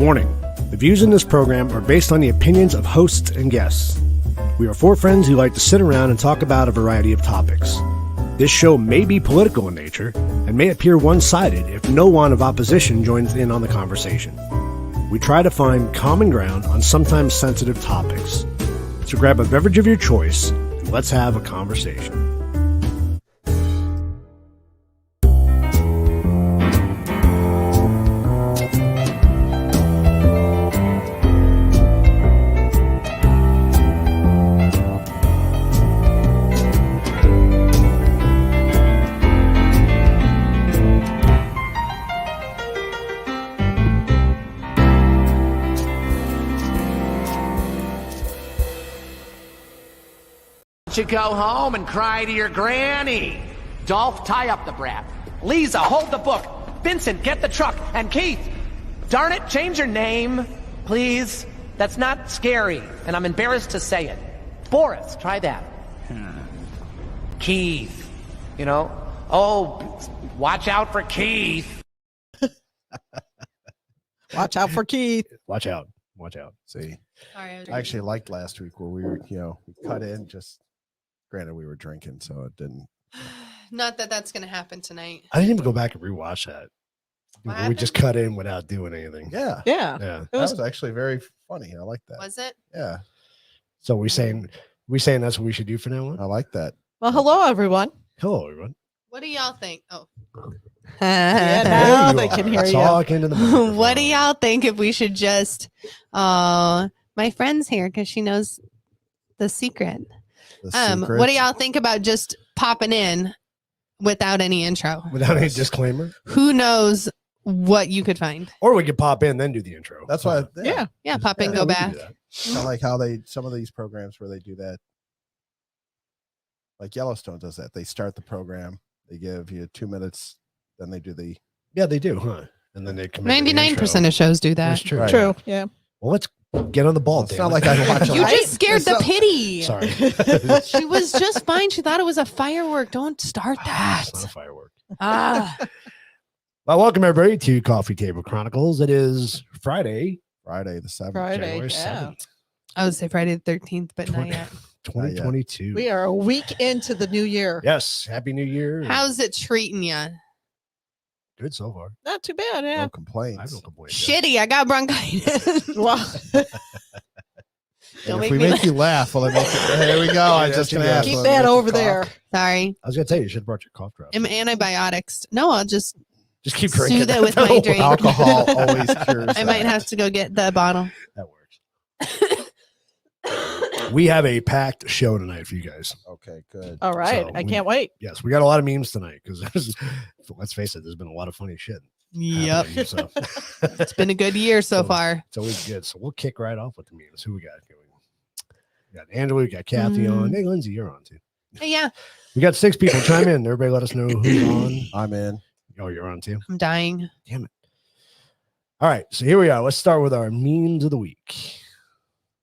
Warning: the views in this program are based on the opinions of hosts and guests. We are four friends who like to sit around and talk about a variety of topics. This show may be political in nature and may appear one-sided if no one of opposition joins in on the conversation. We try to find common ground on sometimes sensitive topics. So grab a beverage of your choice and let's have a conversation. You go home and cry to your granny. Dolph, tie up the brat. Lisa, hold the book. Vincent, get the truck. And Keith, darn it, change your name, please. That's not scary, and I'm embarrassed to say it. Boris, try that. Keith, you know? Oh, watch out for Keith. Watch out for Keith. Watch out. Watch out. See, Sorry, I actually liked last week where we were, we cut in just. Granted, we were drinking, so it didn't. Not that that's going to happen tonight. I didn't even go back and rewatch that. What We just cut in without doing anything. Yeah, Yeah. that was actually very funny. I like that. Was it? Yeah, So we saying that's what we should do for now on? I like that. Well, hello, everyone. Hello, everyone. What do y'all think? Oh. Yeah, There now you they are. can hear you. Talk into the microphone. What do y'all think if we should just my friend's here because she knows the secret. The What do y'all think about just popping in without any intro? Without any disclaimer? Who knows what you could find? Or we could pop in, then do the intro. That's why. Yeah. Yeah, pop in, Yeah, go we can back. do that. Kind of like how some of these programs where they do that. Like Yellowstone does that. They start the program, they give you 2 minutes, then they do the. Yeah, they do, huh? And then they come in with the 99% intro. of shows do that. That's true. Right. True. Yeah. Well, let's get on the ball. It's damn not it. like I watch. You Right? just scared the pity. Sorry. She was just fine. She thought it was a firework. Don't start that. It's not a firework. Ah, Well, welcome everybody to Coffee Table Chronicles. It is Friday, Friday the 7th. Friday. January Yeah. 7th, I would say Friday the 13th, but not Twenty- yet. 2022. We are a week into the new year. Yes. Happy New Year. How's it treating you? Good so far. Not too bad. No Yeah. complaints. I don't complain. Shitty. I got bronchitis. Well, Don't And if make we me make you laugh, well, then make it, here we go. I Yeah, just gonna yeah. ask keep them, that make you over cough. there. Sorry. I was going to tell you, you should have brought your cough drops. I'm antibiotics. No, I'll just. Just keep soothe drinking. it with my drink. Alcohol always cures. I might have to go get the bottle. That works. We have a packed show tonight for you guys. Okay, good. All right. So I we- can't wait. Yes, we got a lot of memes tonight because let's face it, there's been a lot of funny shit. Yep. happening, so It's been a good year so So- far. it's always good. So we'll kick right off with the memes. Who we got? We got Angela, we got Kathy on. Hey, Lindsay, you're on too. Hey, yeah, We got 6 people. Chime in. Everybody let us know who's on. I'm in. Oh, you're on too. I'm dying. Damn it. All right. So here we are. Let's start with our memes of the week.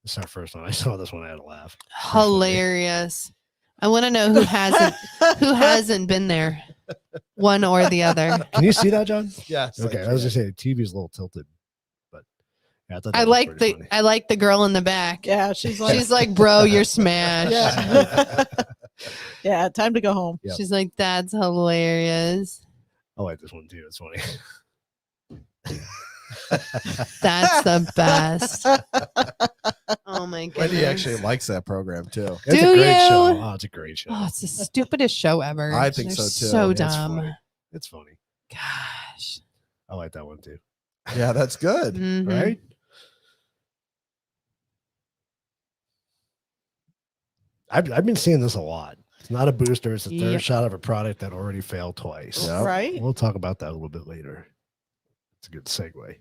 This is our first one. I saw this one. I had a laugh. Hilarious. I want to know who hasn't been there, one or the other. Can you see that, John? Yes. Okay. I was just saying, the TV is a little tilted, but yeah, I thought that I was like pretty the funny. I like the girl in the back. Yeah. She's like, She's like, bro, you're smashed. yeah. Yeah. Time to go home. Yep. She's like, that's hilarious. I like this one too. It's funny. That's the best. Oh my goodness. Wendy actually likes that program too. It's Do a great you? show. Oh, it's a great show. Oh, it's the stupidest show ever. I think They're so, too. So It's dumb. funny. It's funny. Gosh. I like that one too. Yeah, that's good. Mhm. Right? I've been seeing this a lot. It's not a booster. It's a third Yep. shot of a product that already failed twice. Yep. Right. We'll talk about that a little bit later. It's a good segue.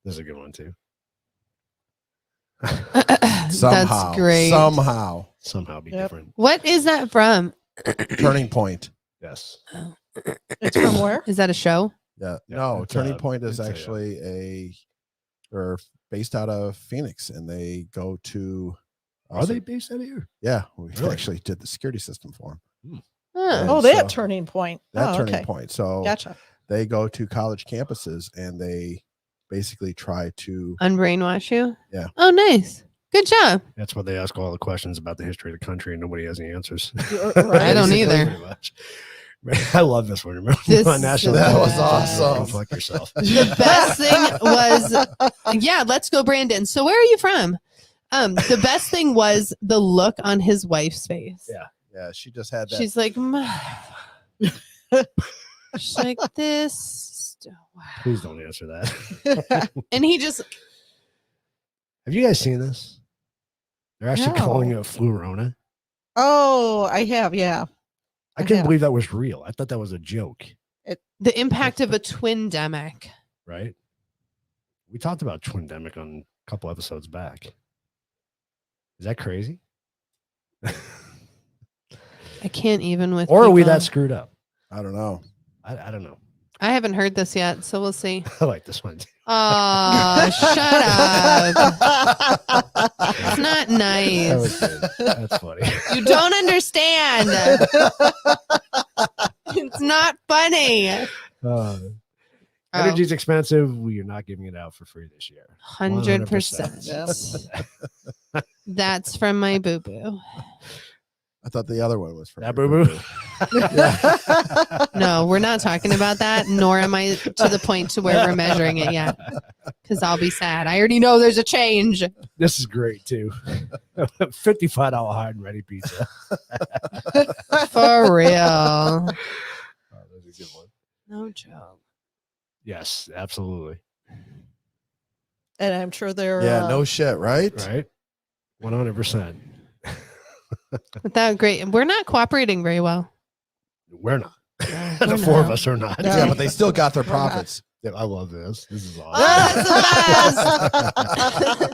This is a good one too. Somehow. That's great. Somehow be Yep. different. What is that from? Turning Point. Yes. It's from where? Is that a show? Yeah. Yeah, No, it's Turning a- Point is it's a, actually they're based out of Phoenix, and they go to. Are they based out of here? Yeah, we Really? actually did the security system for them. Huh. Oh, So- that turning point. That Oh, Turning okay. Point. So Gotcha. they go to college campuses and they basically try to Unbrainwash you? Yeah. Oh, nice. Good job. That's why they ask all the questions about the history of the country and nobody has any answers. I don't Basically, either. pretty much. I love this one. Remember This on national? is- That was Go awesome. fuck yourself. The best thing was, yeah, let's go, Brandon. So where are you from? The best thing was the look on his wife's face. Yeah. Yeah, she just had that. She's like, she's like this. Wow. Please don't answer that. And he just, Have you guys seen this? They're actually No. calling it a flurona. Oh, I have. Yeah. I couldn't Yeah. believe that was real. I thought that was a joke, the impact of a twin-demic. right? We talked about twindemic on a couple episodes back. Is that crazy? I can't even with. Or are we people. that screwed up? I don't know. I don't know. I haven't heard this yet, so we'll see. I like this one. Oh, shut up. It's not That nice. was good. That's funny. You don't understand. It's not funny. Uh, Oh, energy's expensive. We are not giving it out for free this year. 100%. That's from my boo boo. I thought the other one was from That your boo-boo? No, we're not talking about that, nor am I to the point to where we're measuring it yet. Because I'll be sad. I already know there's a change. This is great too. $55 hard and ready pizza. For real. Oh, that's a good one. No joke. Yes, absolutely. And I'm sure they're. Yeah, no shit, right? Right? 100%. Without great, we're not cooperating very well. We're not. We're The four of not. us are not. No. Yeah, but they still got their We're not. profits. Yeah, I love this. This is awesome.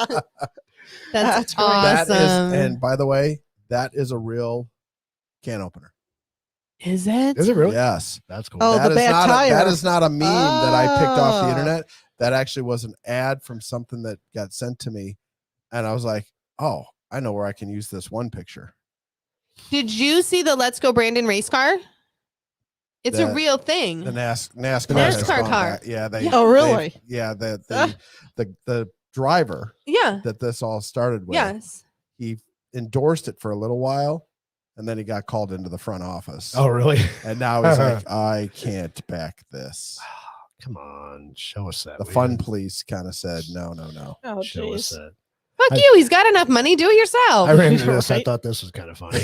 Oh, That's great. awesome. That is, and by the way, that is a real can opener. Is it? Is it really? Yes. That's cool. Oh, That the is bad not tire. that is not a meme that I picked off the Ah. internet. That actually was an ad from something that got sent to me. And I was like, oh, I know where I can use this one picture. Did you see the Let's Go Brandon race car? It's a The- real thing. The NASCAR NASCAR has gone car. back. Yeah, they. Oh, really? The driver Yeah. that this all started with. Yes. He endorsed it for a little while, and then he got called into the front office. Oh, really? And now he's like, I can't back this. Come on. Show us that. The will fun you? police kind of said, no. Oh, Show us jeez. that. Fuck I- you. He's got enough money. Do it yourself. I ran into this. I Right. thought this was kind of funny.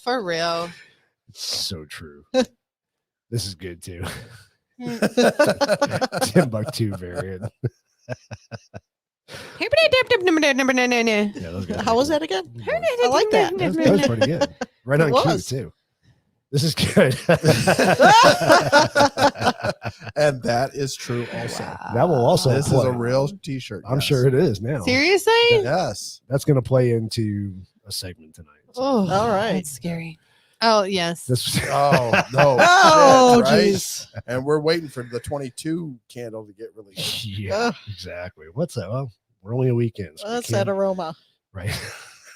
For real. So true. This is good too. Timbuktu variant. Yeah, that was good. How was that again? That I like that. was pretty good. Right on It cue was. too. This is good. And that is true also. That will also This is play. a real t-shirt. I'm yes. sure it is now. Seriously? Yes. That's going to play into a segment tonight. So Oh, All right. That's scary. Oh, yes. this Oh, no. Oh, shit, right? jeez. And we're waiting for the 22 candle to get released. yeah, Ugh. exactly. What's that? Well, we're only a weekend. So we That's that can't- aroma. right?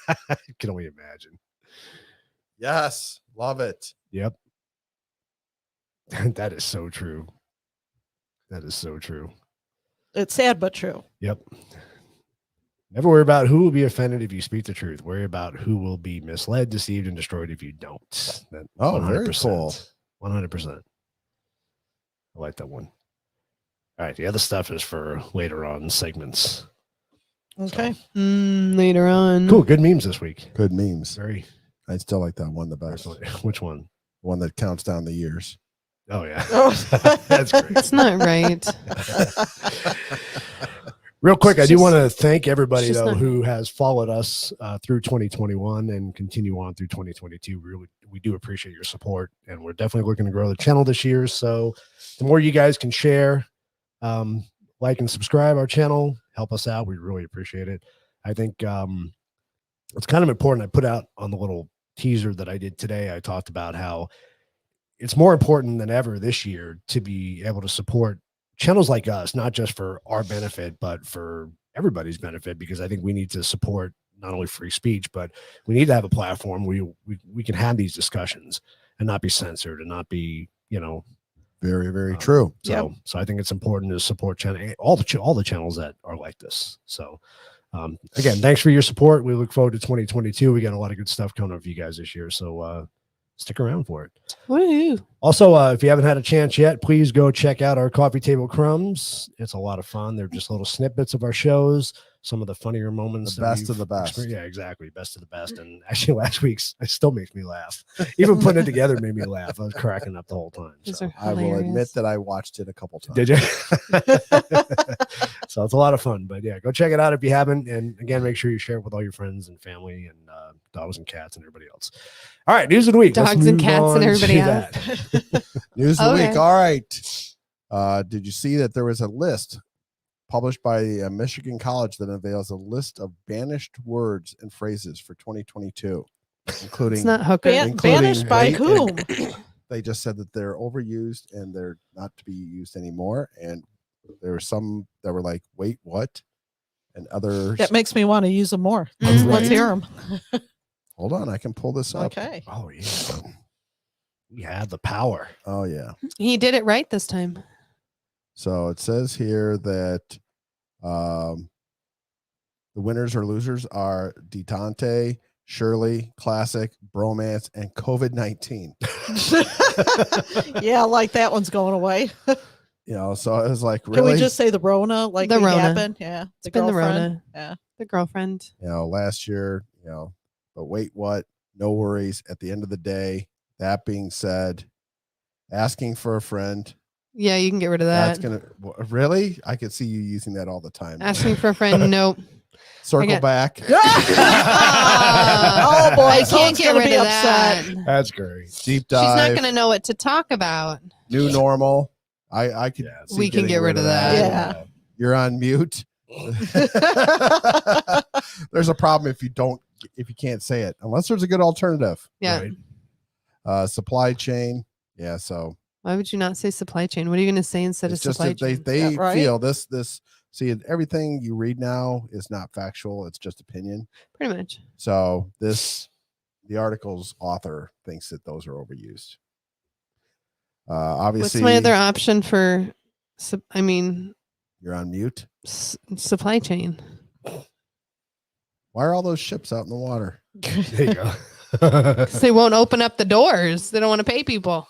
I can only imagine. Yes. Love it. Yep. That is so true. That is so true. It's sad but true. Yep. Never worry about who will be offended if you speak the truth. Worry about who will be misled, deceived, and destroyed if you don't. That, Oh, very cool. 100%. I like that one. All right. The other stuff is for later on segments. Okay. Later on. Cool. Good memes this week. Good memes. Very. I still like that one the best. Which one? One that counts down the years. Oh, yeah. Oh. That's great. That's not right. Real quick, I It's do just- want to thank everybody it's just though not- who has followed us through 2021 and continue on through 2022. We do appreciate your support, and we're definitely looking to grow the channel this year. So the more you guys can share, like and subscribe our channel, help us out. We really appreciate it. I think it's kind of important. I put out on the little teaser that I did today. I talked about how it's more important than ever this year to be able to support channels like us, not just for our benefit, but for everybody's benefit, because I think we need to support not only free speech, but we need to have a platform where we can have these discussions. and not be censored and not be, Very, very true. So, so I think it's important to support all the channels that are like this. So, again, thanks for your support. We look forward to 2022. We got a lot of good stuff coming up for you guys this year. So, stick around for it. Woo. Also, if you haven't had a chance yet, please go check out our Coffee Table Crumbs. It's a lot of fun. They're just little snippets of our shows, some of the funnier moments. The best of the best. Yeah, exactly. Best of the best. And actually, last week's, it still makes me laugh. Even putting it together made me laugh. I was cracking up the whole time. So. I will admit that I watched it a couple times. Did you? So it's a lot of fun. But yeah, go check it out if you haven't. And again, make sure you share it with all your friends and family and dogs and cats and everybody else. All right, news of the week. Dogs and cats and everybody else. News of the week. All right. Did you see that there was a list published by Michigan College that unveils a list of banished words and phrases for 2022, including it's not hooker. Banished by whom? They just said that they're overused and they're not to be used anymore. And there were some that were like, wait, what? And others. That makes me want to use them more. Mhm. Let's hear them. Hold on, I can pull this up. Okay. Oh, yeah. We have the power. Oh, yeah. He did it right this time. So it says here that the winners or losers are Detente, Shirley, Classic, Bromance, and COVID-19. Yeah, like that one's going away. So I was like, really? Can we just say the Rona? Like The the Rona. happened? Yeah. It's been the Rona. Yeah. The girlfriend. Last year, but wait, what? No worries. At the end of the day, that being said, asking for a friend. Yeah, you can get rid of that. That's really? I could see you using that all the time. Asking for a friend. Nope. Circle back. Oh boy, I can't someone's get gonna rid be of upset. that. That's great. Deep She's not dive. going to know what to talk about. New normal. I could. see We can getting get rid of that. Yeah. You're on mute. There's a problem if you can't say it, unless there's a good alternative. Yeah. Right. Supply chain. Yeah. So Why would you not say supply chain? What are you going to say instead of it's just supply that they chain? Yeah, right. feel this. See, everything you read now is not factual. It's just opinion. Pretty much. So the article's author thinks that those are overused. Obviously, What's my other option for, you're on mute. supply chain? Why are all those ships out in the water? There you go. 'Cause they won't open up the doors. They don't want to pay people.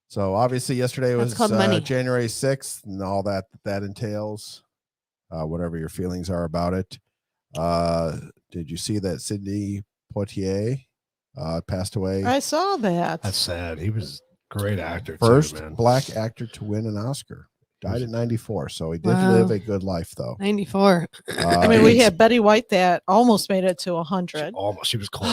So obviously yesterday That's was called money. January 6th and all that entails, whatever your feelings are about it. Did you see that Sidney Poitier passed away? I saw that. That's sad. He was a great actor. First too, man. black actor to win an Oscar. Died at 94. So he did Wow. live a good life though. 94. I mean, we had Betty White that almost made it to 100. Almost. She was close.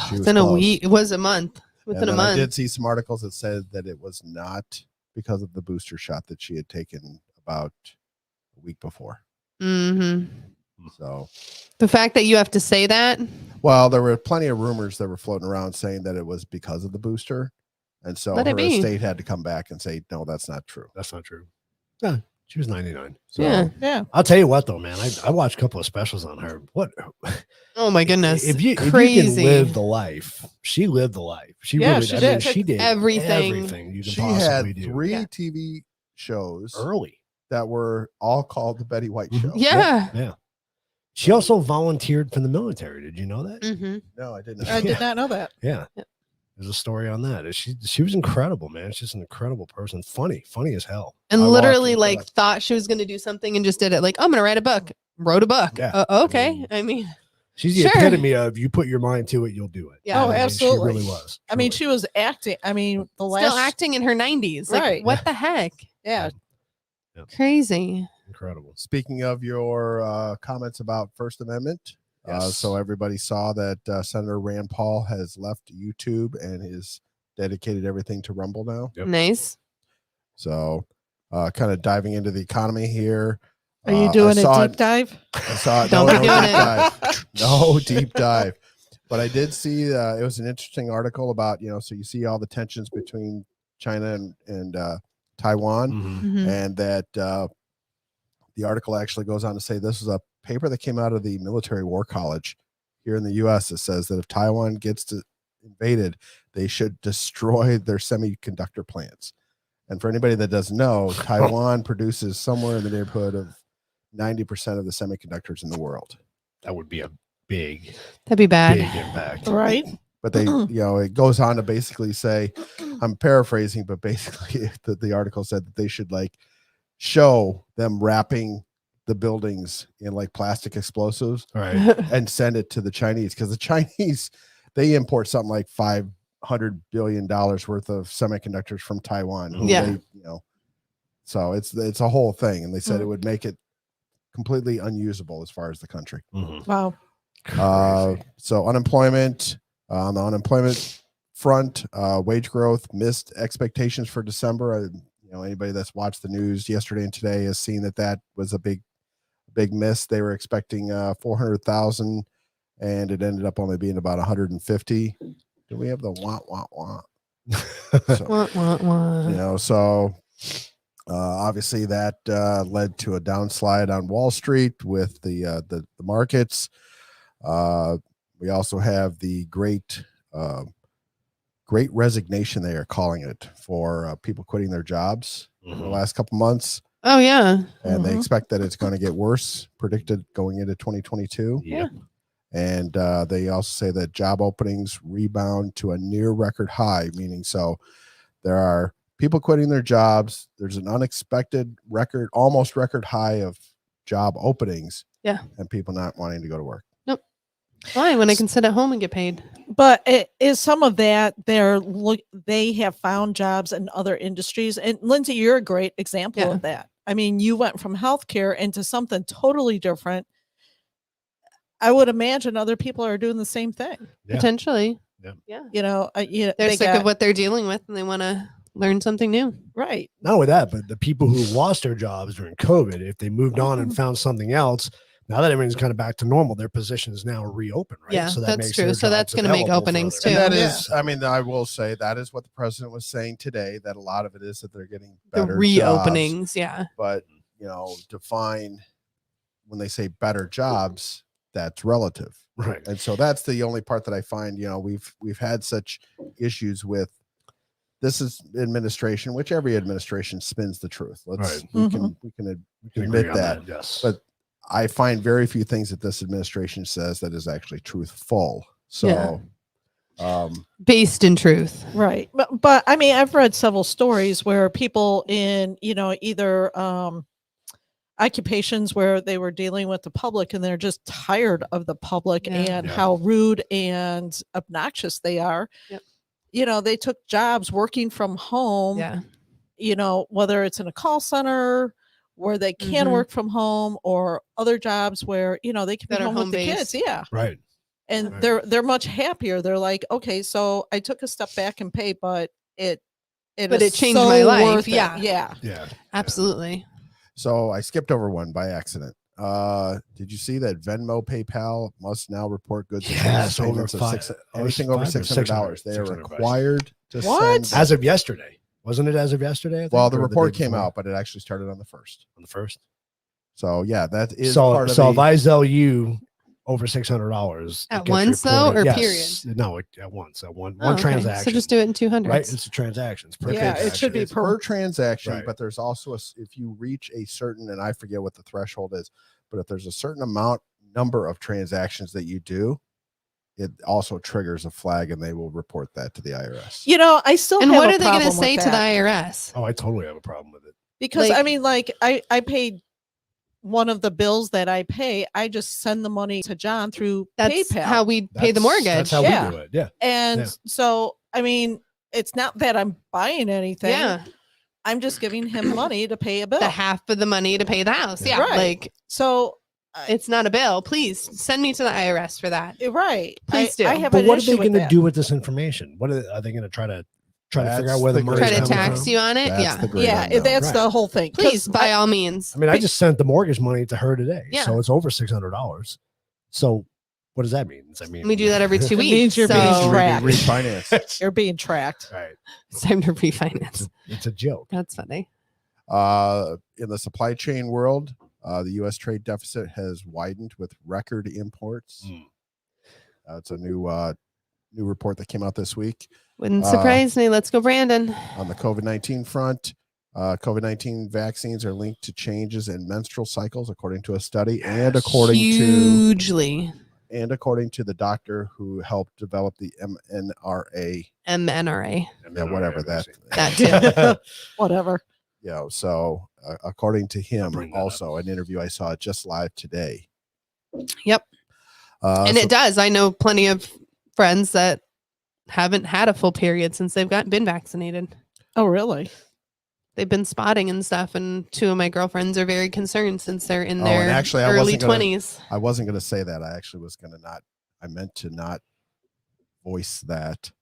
She was Within a close. week. It was a month. And Within a then I month. did see some articles that said that it was not because of the booster shot that she had taken about a week before. Mm-hmm. So, The fact that you have to say that. well, there were plenty of rumors that were floating around saying that it was because of the booster. And so Let it her be. estate had to come back and say, no, that's not true. That's not true. Yeah, she was 99. So, Yeah. Yeah. I'll tell you what, though, man. I watched a couple of specials on her. What? Oh my goodness. If you can Crazy. live the life, she lived the life. She Yeah, really she I mean, did. she did Everything. everything you can she had possibly do. 3 Yeah. TV shows Early. that were all called the Betty White Mhm. Show. Yeah. Yeah. She also volunteered for the military. Did you know that? Mm-hmm. No, I didn't. I did not know that. Yeah. Yep. There's a story on that. She was incredible, man. She's an incredible person. Funny as hell. And I literally, watched it, like, but- thought she was going to do something and just did it. Like, I'm going to write a book. Wrote a book. Yeah. Okay. I mean, She's the Sure. epitome of you put your mind to it, you'll do it. Yeah. Oh, I mean, absolutely. She really was. I mean, Truly. she was acting. I mean, the still last. acting in her 90s. Like, Right. what the heck? Yeah. Crazy. Incredible. Speaking of your comments about First Amendment, Yes. so everybody saw that Senator Rand Paul has left YouTube and is dedicated everything to Rumble now. Yep. Nice. So, kind of diving into the economy here. Are you I doing saw a deep dive? I saw it. Don't No, be no doing deep it. dive. No deep dive. But I did see it was an interesting article about, so you see all the tensions between China and Taiwan, Mhm. Mhm. and that the article actually goes on to say this is a paper that came out of the Military War College here in the U.S. that says that if Taiwan gets to invaded, they should destroy their semiconductor plants. And for anybody that doesn't know, Taiwan produces somewhere in the neighborhood of 90% of the semiconductors in the world. That would be a big bad. impact. Right. But they, it goes on to basically say, I'm paraphrasing, but basically the article said that they should like show them wrapping the buildings in like plastic explosives, Right. and send it to the Chinese, because the Chinese, they import something like $500 billion worth of semiconductors from Taiwan. So it's a whole thing, and they said it would make it completely unusable as far as the country. Wow. So unemployment, on the unemployment front, wage growth missed expectations for December. Anybody that's watched the news yesterday and today has seen that was a big miss. They were expecting 400,000, and it ended up only being about 150. Do we have the wah wah wah? So obviously that led to a downslide on Wall Street with the markets. We also have the great resignation, they are calling it, for people quitting their jobs in the last couple months. Oh yeah. And they expect that it's going to get worse, predicted going into 2022. Yep. And they also say that job openings rebound to a near record high, meaning so there are people quitting their jobs. There's an unexpected almost record high of job openings. Yeah. And people not wanting to go to work. Nope. Why? When I can sit at home and get paid. But it is some of that they have found jobs in other industries. And Lindsay, you're a great example of that. I mean, you went from healthcare into something totally different. I would imagine other people are doing the same thing. Yeah. Potentially. Yeah. They're sick of what they're dealing with and they want to learn something new. Right. Not only that, but the people who lost their jobs during COVID, if they moved on and found something else, now that everything's kind of back to normal, their positions now reopen, right? Yeah, so that's true. So that's going to make openings too. And that is, I mean, I will say that is what the president was saying today, that a lot of it is that they're getting better the reopenings. Jobs, yeah. But, define when they say better jobs, that's relative. Right. And so that's the only part that I find, we've had such issues with. This is administration, which every administration spins the truth. We can admit that. Yes. But I find very few things that this administration says that is actually truthful. So, based in truth, right? But I mean, I've read several stories where people in either occupations where they were dealing with the public, and they're just tired of the public and how rude and obnoxious they are. Yep. They took jobs working from home. Yeah. Whether it's in a call center where they can work from home, or other jobs where they can be home with the kids. Yeah. Right. And they're much happier. They're like, okay, so I took a step back in pay, but it changed my life. Yeah. Yeah. Absolutely. So I skipped over one by accident. Did you see that Venmo PayPal must now report goods? Yes, over anything over $600. They are required to send. As of yesterday. Wasn't it as of yesterday? I think, well, the report came out, but it actually started on the 1st. On the 1st. So yeah, that is part of so if I sell you over $600 at once though, or period? No, at once. At one transaction. So just do it in 200. Right, it's a transaction. It should be per transaction. But there's also if you reach a certain, and I forget what the threshold is, but if there's a certain number of transactions that you do, it also triggers a flag, and they will report that to the IRS. I still and have what a are they going to problem say with to the that. IRS? Oh, I totally have a problem with it. Because I mean, I paid one of the bills that I pay. I just send the money to John through That's PayPal. how we pay the mortgage. That's how we do it. Yeah. And so, I mean, it's not that I'm buying anything. Yeah. I'm just giving him money to pay a bill. The half of the money to pay the house. Yeah. Right. So it's not a bill. Please send me to the IRS for that. Right. Please do. I have but an what are issue they with going to that. do with this information? What are they going to try to figure out where the money Try is to coming tax from? you on it? Yeah. That's the whole thing. Please, by all means. I mean, I just sent the mortgage money to her today. Yeah. So it's over $600. So what does that mean? We do that every 2 weeks. Means you're being tracked. Refinance. You're being tracked. Right. It's time to refinance. It's a joke. That's funny. In the supply chain world, the U.S. trade deficit has widened with record imports. It's a new new report that came out this week. Wouldn't surprise me. Let's go, Brandon. On the COVID-19 front, COVID-19 vaccines are linked to changes in menstrual cycles, according to a study, and according Hugely. to the doctor who helped develop the mRNA. Yeah, whatever that too. Whatever. So according to him, also an interview I saw just live today. Yep. And it does. I know plenty of friends that haven't had a full period since they've been vaccinated. Oh, really? They've been spotting and stuff, and 2 of my girlfriends are very concerned since they're in their actually, early 20s. I wasn't going to say that. I actually was going to not. I meant to not voice that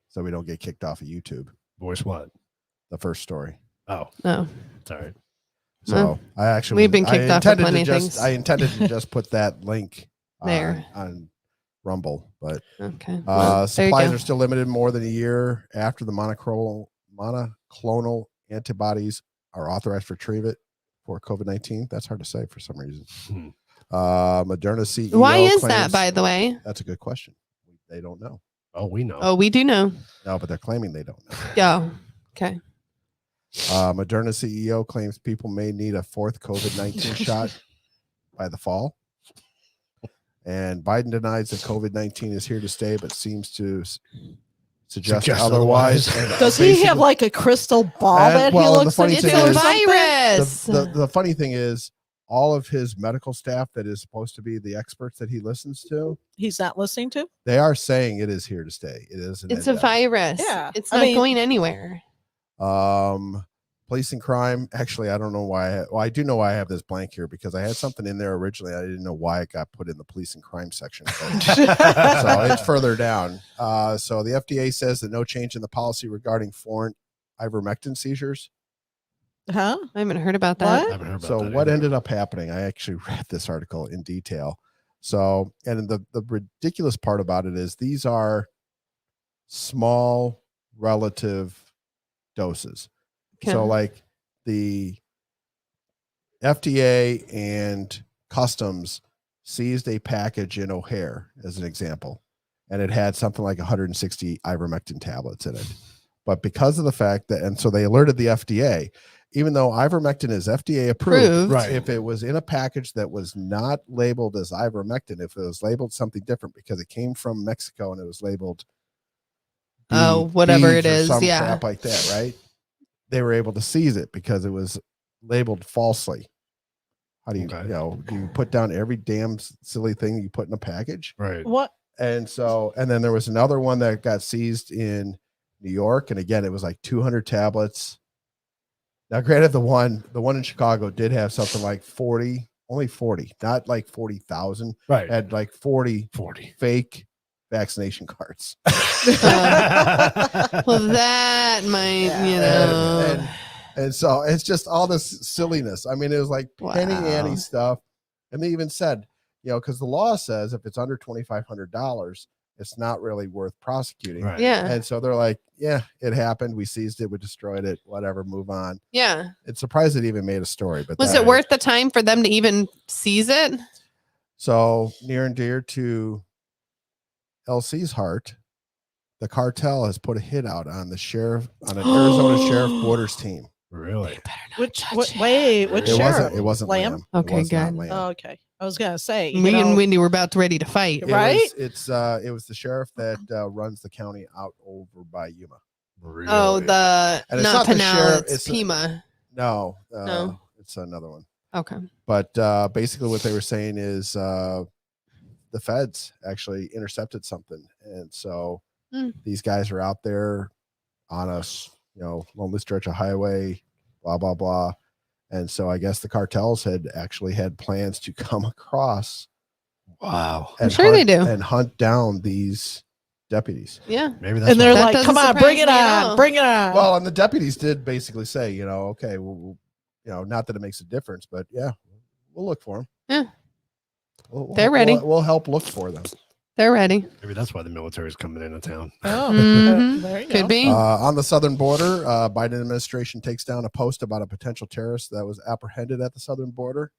so we don't get kicked off of YouTube. Voice what? The first story. Oh, sorry. So I actually we've been kicked off of plenty of things. I intended to just put that link there on Rumble, but okay. Supplies are still limited more than a year after the monoclonal antibodies are authorized for treatment for COVID-19. That's hard to say for some reason. Moderna CEO. Why is that, by the way? That's a good question. They don't know. Oh, we know. Oh, we do know. No, but they're claiming they don't know. Yeah. Okay. Moderna CEO claims people may need a 4th COVID-19 shot by the fall. And Biden denies that COVID-19 is here to stay, but seems to suggest otherwise. Does he have like a crystal ball that he looks into? It's a virus. The funny thing is, all of his medical staff that is supposed to be the experts that he listens to, he's not listening to. They are saying it is here to stay. It is. It's a virus. Yeah, it's not going anywhere. Police and crime. Actually, I don't know why. I do know why I have this blank here because I had something in there originally. I didn't know why it got put in the police and crime section. So it's further down. So the FDA says that no change in the policy regarding foreign ivermectin seizures. Huh? I haven't heard about that. What ended up happening? I actually read this article in detail. So, and the ridiculous part about it is these are small relative doses. Okay. So like the FDA and Customs seized a package in O'Hare as an example, and it had something like 160 ivermectin tablets in it. But because of the fact that, and so they alerted the FDA, even though ivermectin is FDA approved, right. If it was in a package that was not labeled as ivermectin, if it was labeled something different because it came from Mexico and it was labeled whatever it is, some crap like that, right? They were able to seize it because it was labeled falsely. How do you, do you put down every damn silly thing you put in a package? Right. What? And then there was another one that got seized in New York. And again, it was like 200 tablets. Now, granted, the one in Chicago did have something like 40, only 40, not like 40,000. Right. Had like 40 fake vaccination cards. Well, that might, and so it's just all this silliness. I mean, it was like penny ante stuff. And they even said, because the law says if it's under $2,500, it's not really worth prosecuting. Right. Yeah. And so they're like, yeah, it happened. We seized it. We destroyed it. Whatever. Move on. Yeah. It's surprised it even made a story. But was it worth the time for them to even seize it? So near and dear to LC's heart, the cartel has put a hit out on the sheriff, on an Arizona Sheriff Borders team. Really? Which sheriff? It wasn't Lamb. Okay, good. Oh, okay. I was gonna say me and Wendy were about ready to fight, right? It was the sheriff that runs the county out over by Yuma. Really? Oh, it's not Pinal, it's Pima. No, it's another one. Okay. But basically what they were saying is the feds actually intercepted something. And so these guys are out there on a, lonely stretch of highway, blah, blah, blah. And so I guess the cartels had actually had plans to come across. Wow. I'm sure they do. And hunt down these deputies. Yeah. Maybe that's and they're like, come on, bring it on. Bring it on. Well, and the deputies did basically say, okay, we'll not that it makes a difference, but yeah, we'll look for them. Yeah. They're ready. We'll help look for them. They're ready. Maybe that's why the military is coming into town. Oh, there you could go. be. On the southern border, Biden administration takes down a post about a potential terrorist that was apprehended at the southern border.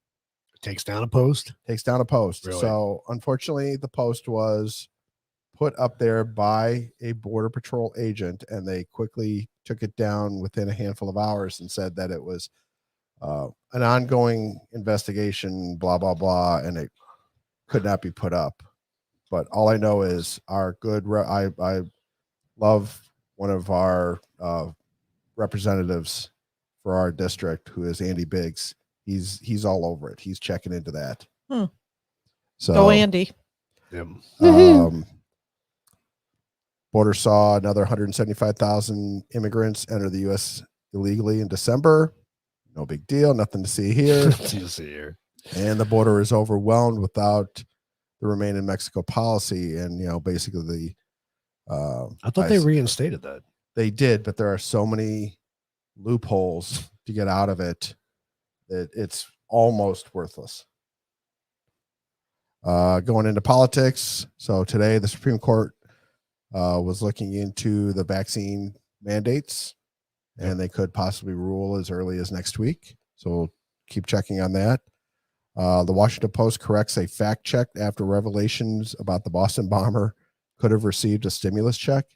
Takes down a post? Takes down a post. Really? So, unfortunately, the post was put up there by a Border Patrol agent, and they quickly took it down within a handful of hours and said that it was an ongoing investigation, blah, blah, blah, and it could not be put up. But all I know is our good, I love one of our representatives for our district, who is Andy Biggs. He's all over it. He's checking into that. So Go Andy. Border saw another 175,000 immigrants enter the U.S. illegally in December. No big deal. Nothing to see here. Nothing to see here. And the border is overwhelmed without the Remain in Mexico policy. And, basically I thought they reinstated that. They did, but there are so many loopholes to get out of it that it's almost worthless. Going into politics. So today the Supreme Court was looking into the vaccine mandates, and they could possibly rule as early as next week. So we'll keep checking on that. The Washington Post corrects a fact check after revelations about the Boston bomber could have received a stimulus check.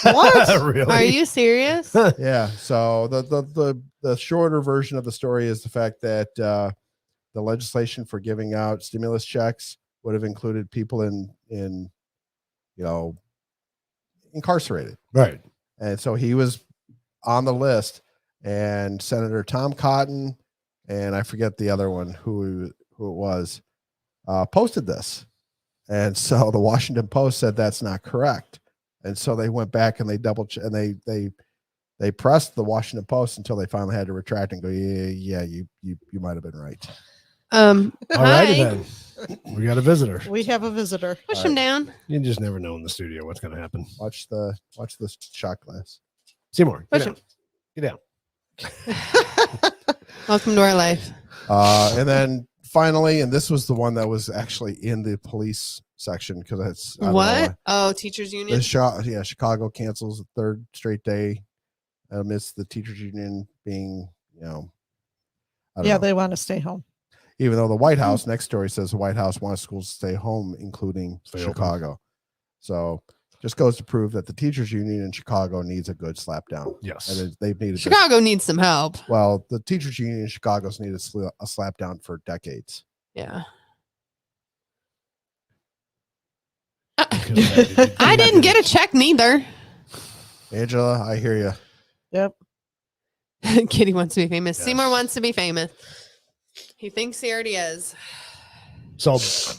What? Really? Are you serious? Yeah. So the shorter version of the story is the fact that the legislation for giving out stimulus checks would have included people in incarcerated. Right. And so he was on the list, and Senator Tom Cotton, and I forget the other one who it was, posted this. And so the Washington Post said that's not correct. And so they went back and they and they pressed the Washington Post until they finally had to retract and go, yeah, you might have been right. All righty Hi. then. We got a visitor. We have a visitor. Push him down. You just never know in the studio what's going to happen. Watch the shot glass. Seymour, Push get down. Get down. Welcome to our life. And then finally, and this was the one that was actually in the police section, because that's What? Oh, teachers union. Chicago cancels the third straight day amidst the teachers union being, I don't know. They want to stay home. Even though the White House, next story says the White House wants schools to stay home, including Stay Chicago. open. So just goes to prove that the teachers union in Chicago needs a good slap down. Yes. And they've needed Chicago needs some help. Well, the teachers union in Chicago's needed a slap down for decades. Yeah. I I didn't get a check neither. Angela, I hear you. Yep. Kitty wants to be famous. Yes. Seymour wants to be famous. He thinks he already is. So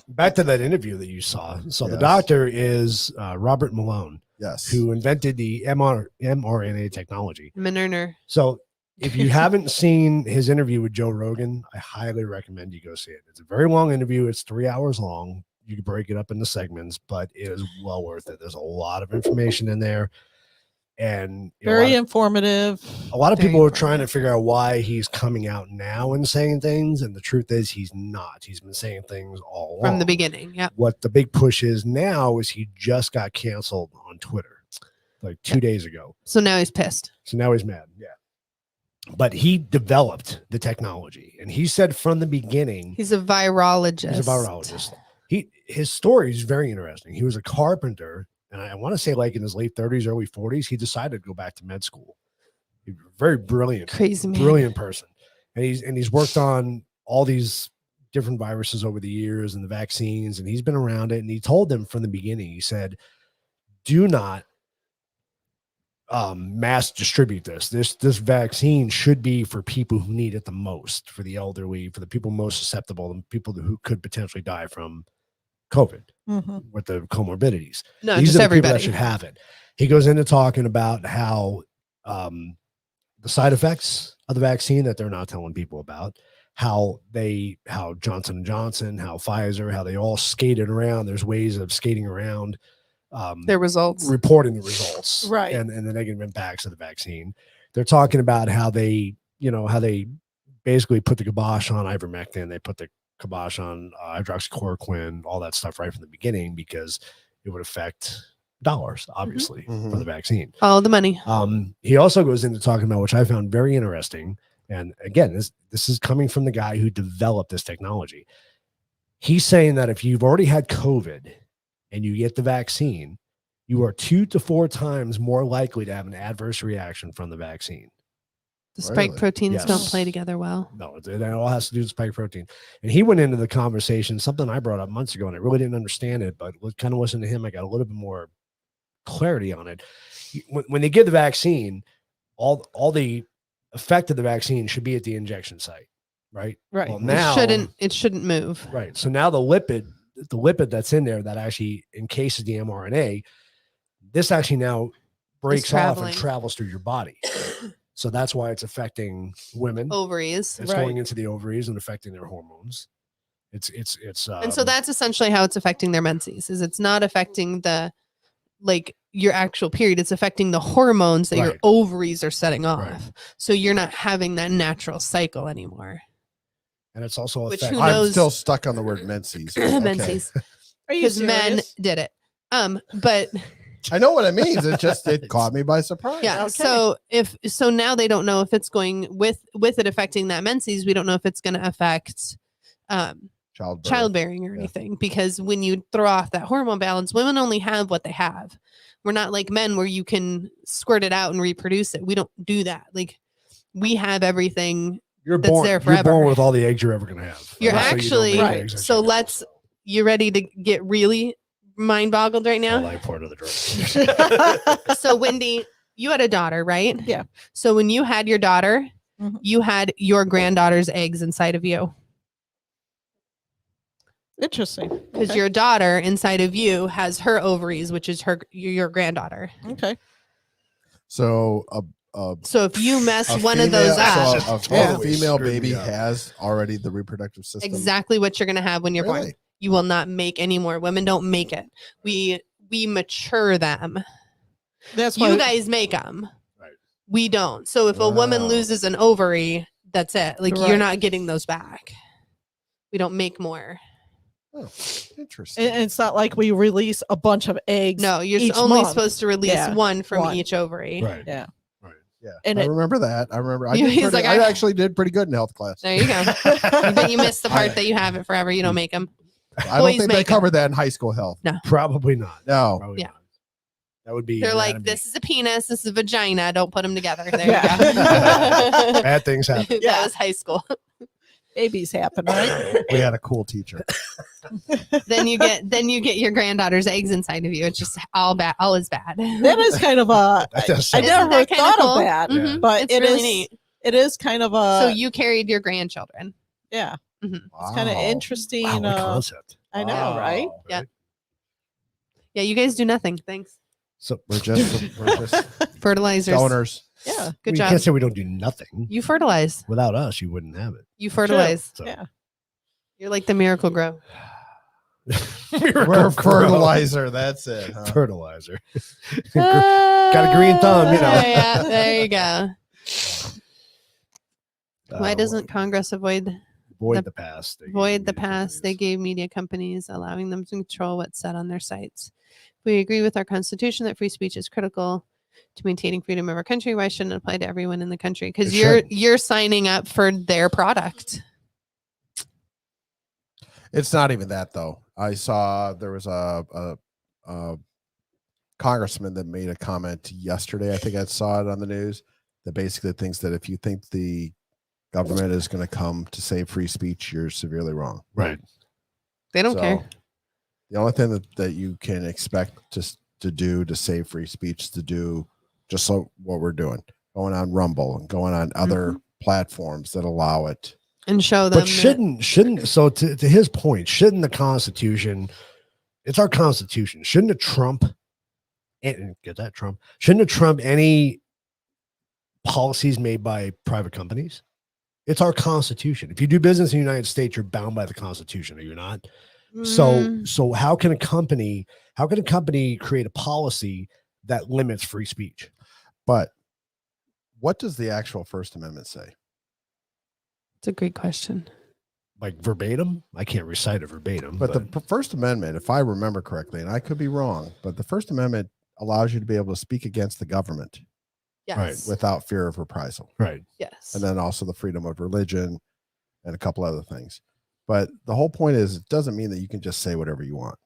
back to that interview that you saw. So the Yes. doctor is Robert Malone, Yes. who invented the mRNA technology. Manerner. So if you haven't seen his interview with Joe Rogan, I highly recommend you go see it. It's a very long interview. It's 3 hours long. You can break it up into segments, but it is well worth it. There's a lot of information in there. And Very informative. a lot of Very people are trying to informative. figure out why he's coming out now and saying things. And the truth is he's not. He's been saying things all along. From the beginning. Yep. What the big push is now is he just got canceled on Twitter like 2 days ago. So now he's pissed. So now he's mad. Yeah. But he developed the technology, and he said from the beginning, He's a virologist. he's a virologist. His story is very interesting. He was a carpenter, and I want to say like in his late 30s, early 40s, he decided to go back to med school. He's a very brilliant, Crazy man. brilliant person. And he's worked on all these different viruses over the years and the vaccines, and he's been around it. And he told them from the beginning, he said, do not mass distribute this. This vaccine should be for people who need it the most, for the elderly, for the people most susceptible, and people who could potentially die from COVID Mhm. with the comorbidities. No, These just are the people everybody. that should have it. He goes into talking about how the side effects of the vaccine that they're not telling people about, how Johnson & Johnson, how Pfizer, how they all skated around. There's ways of skating around Their results. reporting the results, Right. and the negative impacts of the vaccine. They're talking about how they basically put the kibosh on ivermectin. They put the kibosh on hydroxychloroquine, all that stuff right from the beginning, because it would affect dollars, obviously, for the vaccine. Follow the money. He also goes into talking about, which I found very interesting. And again, this is coming from the guy who developed this technology. He's saying that if you've already had COVID and you get the vaccine, you are 2 to 4 times more likely to have an adverse reaction from the vaccine. The spike Really? proteins don't Yes. play together well. No, it all has to do with spike protein. And he went into the conversation, something I brought up months ago, and I really didn't understand it, but kind of listening to him, I got a little bit more clarity on it. When they give the vaccine, all the effect of the vaccine should be at the injection site, right? Right. Well, now It shouldn't move. right. So now the lipid that's in there that actually encases the mRNA, this actually now breaks off traveling. and travels through your body. So that's why it's affecting women. Ovaries. It's going into the ovaries and affecting their hormones. It's And so that's essentially how it's affecting their menses. Is it's not affecting the your actual period. It's affecting the hormones that your Right. ovaries are setting off. Right. So you're not having that natural cycle anymore. and it's also Which affecting. who knows- I'm still stuck on the word menses. Okay. Menses. Are you Because men serious? did it. But I know what it means. It caught me by surprise. yeah. Okay. So now they don't know if it's going with it affecting that menses. We don't know if it's going to affect childbearing or Yeah. anything, because when you throw off that hormone balance, women only have what they have. We're not like men where you can squirt it out and reproduce it. We don't do that. Like we have everything. You're that's born. there You're forever. born with all the eggs you're ever going to have. You're Right? So you don't actually make right. eggs and So shit. you ready to get really mind boggled right All now? I pour to the drink. So Wendy, you had a daughter, right? Yeah. So when you had your daughter, Mhm. you had your granddaughter's eggs inside of you, Interesting. because Okay. your daughter inside of you has her ovaries, which is your granddaughter. Okay. So So if you mess a one of those female- up, so Yeah. a female Screwed me baby up. has already the reproductive system. exactly what you're going to have when you're born. Really? You will not make any more. Women don't make it. We mature them. That's why You guys make them. Right. We don't. So if a woman Wow. loses an ovary, that's it. Like Right. you're not getting those back. We don't make more. Oh, interesting. and it's not like we release a bunch of eggs. No, you're each only month. supposed to release Yeah. one from One. each ovary. Right. Yeah. Right. Yeah, And I it- remember that. I remember. I, He's did pretty, like, I I- actually did pretty good in health class. There you go. But you missed the part that you have it forever. You don't make them. I don't boys think they make 'em. covered that in high school health. Probably not. No. Probably Yeah. not. That would be. They're like, anatomy. this is a penis. This is a vagina. Don't put them together. There Yeah. you go. Bad things happen. That was high school. Babies happen, right? We had a cool teacher. then you get your granddaughter's eggs inside of you. It's just all bad. All is bad. That is kind of a. That does I sound- Isn't never that kinda thought cool? of that, Mhm. but It's it really is- neat. It is kind of a. So you carried your grandchildren. yeah, Mhm. it's kind of Wow. interesting. Wow, what concept. I know, right? Wow. Yeah. Yeah, you guys do nothing. Thanks. So We're just Fertilizers. donors. Yeah, Good you job. can't say we don't do nothing. You fertilize. Without us, you wouldn't have it. You fertilize. So. yeah. You're like the Miracle Grow. We're fertilizer. That's it. Huh? Fertilizer. Got a green thumb, you know. Yeah, there you go. Why Uh, doesn't Congress avoid void the past? They void the gave media past? They companies. gave media companies, allowing them to control what's said on their sites. We agree with our Constitution that free speech is critical to maintaining freedom of our country. Why shouldn't it apply to everyone in the country? Because It you're should. you're signing up for their product. It's not even that though. I saw there was a congressman that made a comment yesterday. I think I saw it on the news that basically thinks that if you think the government is going to come to save free speech, you're severely wrong. Right. They don't So, care. The only thing that you can expect to do to save free speech is to do just like what we're doing, going on Rumble and going on other platforms that allow it. And show them. But shouldn't so to his point, shouldn't the Constitution, it's our Constitution, shouldn't it trump and get that Trump, shouldn't it trump any policies made by private companies? It's our Constitution. If you do business in the United States, you're bound by the Constitution, are you not? So how can a company create a policy that limits free speech? But what does the actual First Amendment say? It's a great question. Like verbatim? I can't recite it verbatim. But the First Amendment, if I remember correctly, and I could be wrong, but the First Amendment allows you to be able to speak against the government Yes. without fear of reprisal. right. Yes. And then also the freedom of religion and a couple other things. But the whole point is it doesn't mean that you can just say whatever you want.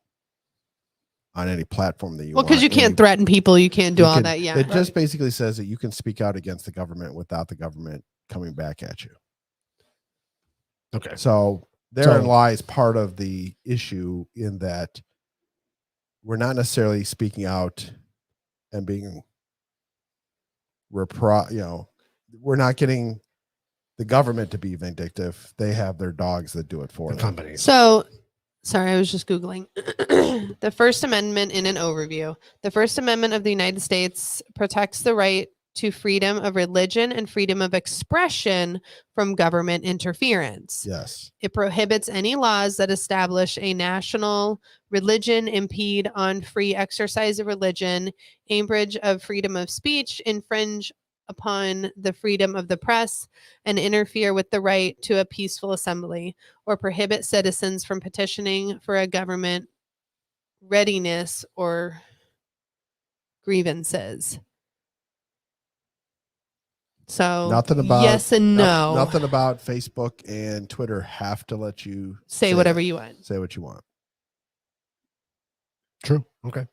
on any platform that you Well, want. because you can't threaten people. You can't do all that. Yeah. It just basically says that you can speak out against the government without the government coming back at you. Okay. So therein lies part of the issue in that we're not necessarily speaking out and being we're not getting the government to be vindictive. They have their dogs that do it for them. Companies. So, sorry, I was just Googling. The First Amendment in an overview. The First Amendment of the United States protects the right to freedom of religion and freedom of expression from government interference. Yes. It prohibits any laws that establish a national religion, impede on free exercise of religion, abridge of freedom of speech, infringe upon the freedom of the press, and interfere with the right to a peaceful assembly, or prohibit citizens from petitioning for a government readiness or grievances. So Nothing about yes and no. Nothing about Facebook and Twitter have to let you say whatever you want. Say what you want. True. Okay.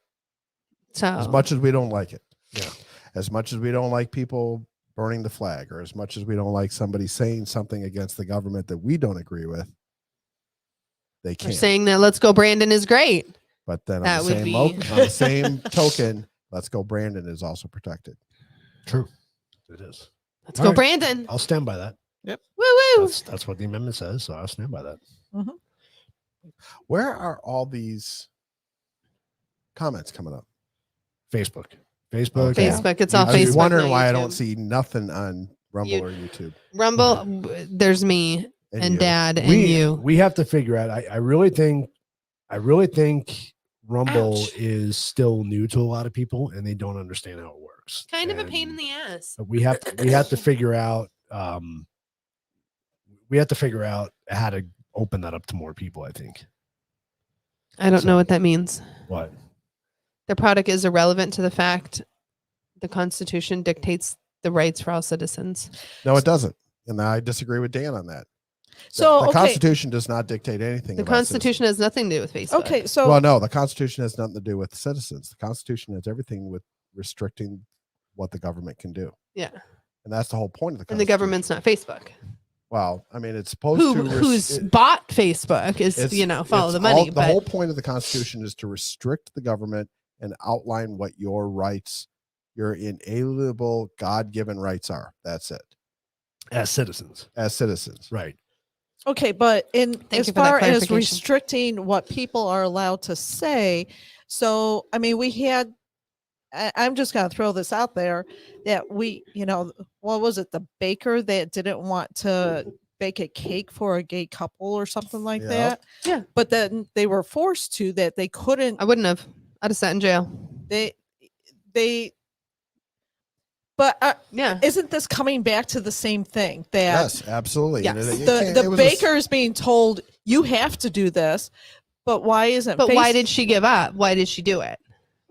So as much as we don't like it. Yeah. As much as we don't like people burning the flag, or as much as we don't like somebody saying something against the government that we don't agree with, they can't. They're saying that Let's Go Brandon is great. But then that on the same token, Let's Go Brandon is also protected. True. It is. Let's go, Brandon. I'll stand by that. Yep. Woo woo. That's what the amendment says, so I'll stand by that. Mm-hmm. Where are all these comments coming up? Facebook. Facebook. It's all I was Facebook. wondering why YouTube. I don't see nothing on Rumble or YouTube. Rumble, there's me and you. Dad and you. We have to figure out. I really think Rumble Ouch. is still new to a lot of people, and they don't understand how it works. Kind of a pain in the ass. We have to figure out. We have to figure out how to open that up to more people. I think. I don't know what that means. What? The product is irrelevant to the fact the Constitution dictates the rights for all citizens. No, it doesn't. And I disagree with Dan on that. So the Constitution does not dictate anything. The Constitution has nothing to do with Facebook. Okay, so well, no, the Constitution has nothing to do with citizens. The Constitution has everything with restricting what the government can do. Yeah. And that's the whole point of the Constitution. And the government's not Facebook. Well, I mean, it's supposed to. Who's bought Facebook is, follow the money. The whole point of the Constitution is to restrict the government and outline what your rights, your inalienable God-given rights are. That's it. As citizens. okay, Right. but as far as restricting what people are allowed to say, so I mean, we had. I'm just going to throw this out there that what was it? The baker that didn't want to bake a cake for a gay couple or something like that. Yeah. But then they were forced to that they couldn't. I wouldn't have. I'd have sat in jail. But yeah, isn't this coming back to the same thing? That yes, absolutely. Yes. The baker is being told you have to do this, but why isn't? But why did she give up? Why did she do it?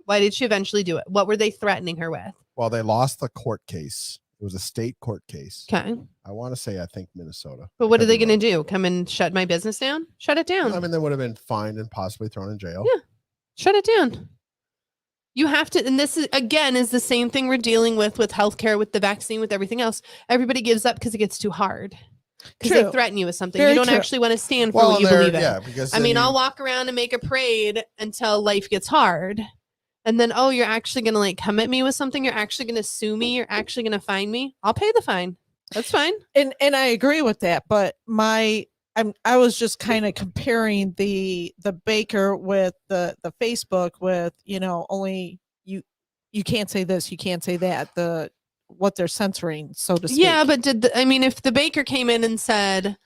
Why did she eventually do it? What were they threatening her with? Well, they lost the court case. It was a state court case. Okay. I want to say, I think Minnesota. But what are they going to do? Come and shut my business down? Shut it down. I mean, they would have been fined and possibly thrown in jail. Yeah. Shut it down. You have to, and this is again is the same thing we're dealing with healthcare, with the vaccine, with everything else. Everybody gives up because it gets too hard. Because they threaten you with something. You don't actually want to stand for what you believe in. Yeah, because I'll walk around and make a parade until life gets hard. And then, you're actually going to come at me with something. You're actually going to sue me. You're actually going to fine me. I'll pay the fine. That's fine. And I agree with that. But I was just kind of comparing the baker with the Facebook with, only you can't say this, you can't say that, what they're censoring, so to speak. Yeah, but if the baker came in and said,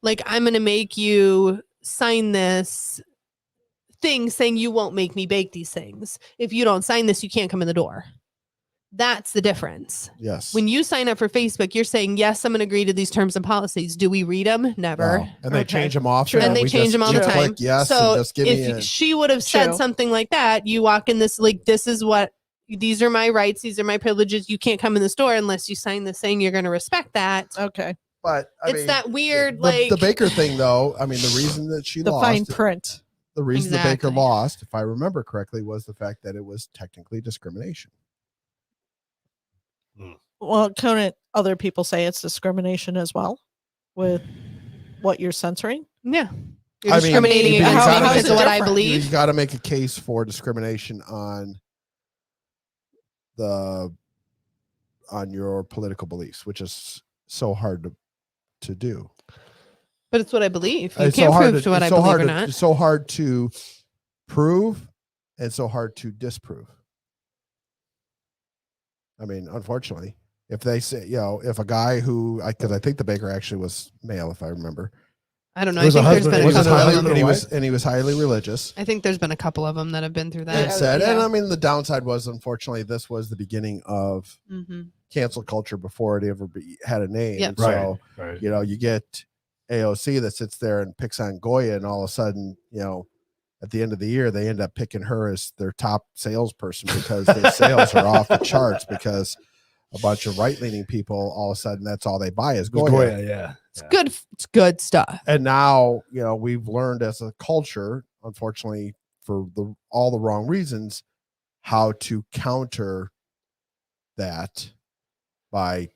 I'm going to make you sign this thing saying you won't make me bake these things. If you don't sign this, you can't come in the door. That's the difference. Yes. When you sign up for Facebook, you're saying, yes, I'm going to agree to these terms and policies. Do we read them? Never. No. And they change them off. And they change them all the time. Yes. So just give if she would have said something like that, you walk in this, these are my rights. These are my privileges. You can't come in the store unless you sign this saying you're going to respect that. Okay. But it's that weird, the baker thing though. I mean, the reason that she the lost fine print. the reason the Baker Exactly. lost, if I remember correctly, was the fact that it was technically discrimination. Well, couldn't other people say it's discrimination as well with what you're censoring? Yeah. You're I mean, discriminating you against gotta me make because it of what I different. believe. You got to make a case for discrimination on your political beliefs, which is so hard to do. But it's what I believe. You It's can't so hard prove to what it's I so believe hard or to- not. It's so hard to prove and so hard to disprove. I mean, unfortunately, if they say, if a guy who, because I think the Baker actually was male, if I remember. I don't know. It I was a think there's husband- been it a was a couple of husband them. and he was highly religious. I think there's been a couple of them that have been through And that. said, yeah. and I mean, the downside was, unfortunately, this was the beginning of Mm-hmm. cancel culture before it ever had a name. Yep. And Right. so, Right. you get AOC that sits there and picks on Goya, and all of a sudden, at the end of the year, they end up picking her as their top salesperson because their sales are off the charts because a bunch of right-leaning people, all of a sudden, that's all they buy is Goya. Goya, yeah. It's good. It's good stuff. And now, we've learned as a culture, unfortunately, for all the wrong reasons, how to counter that by,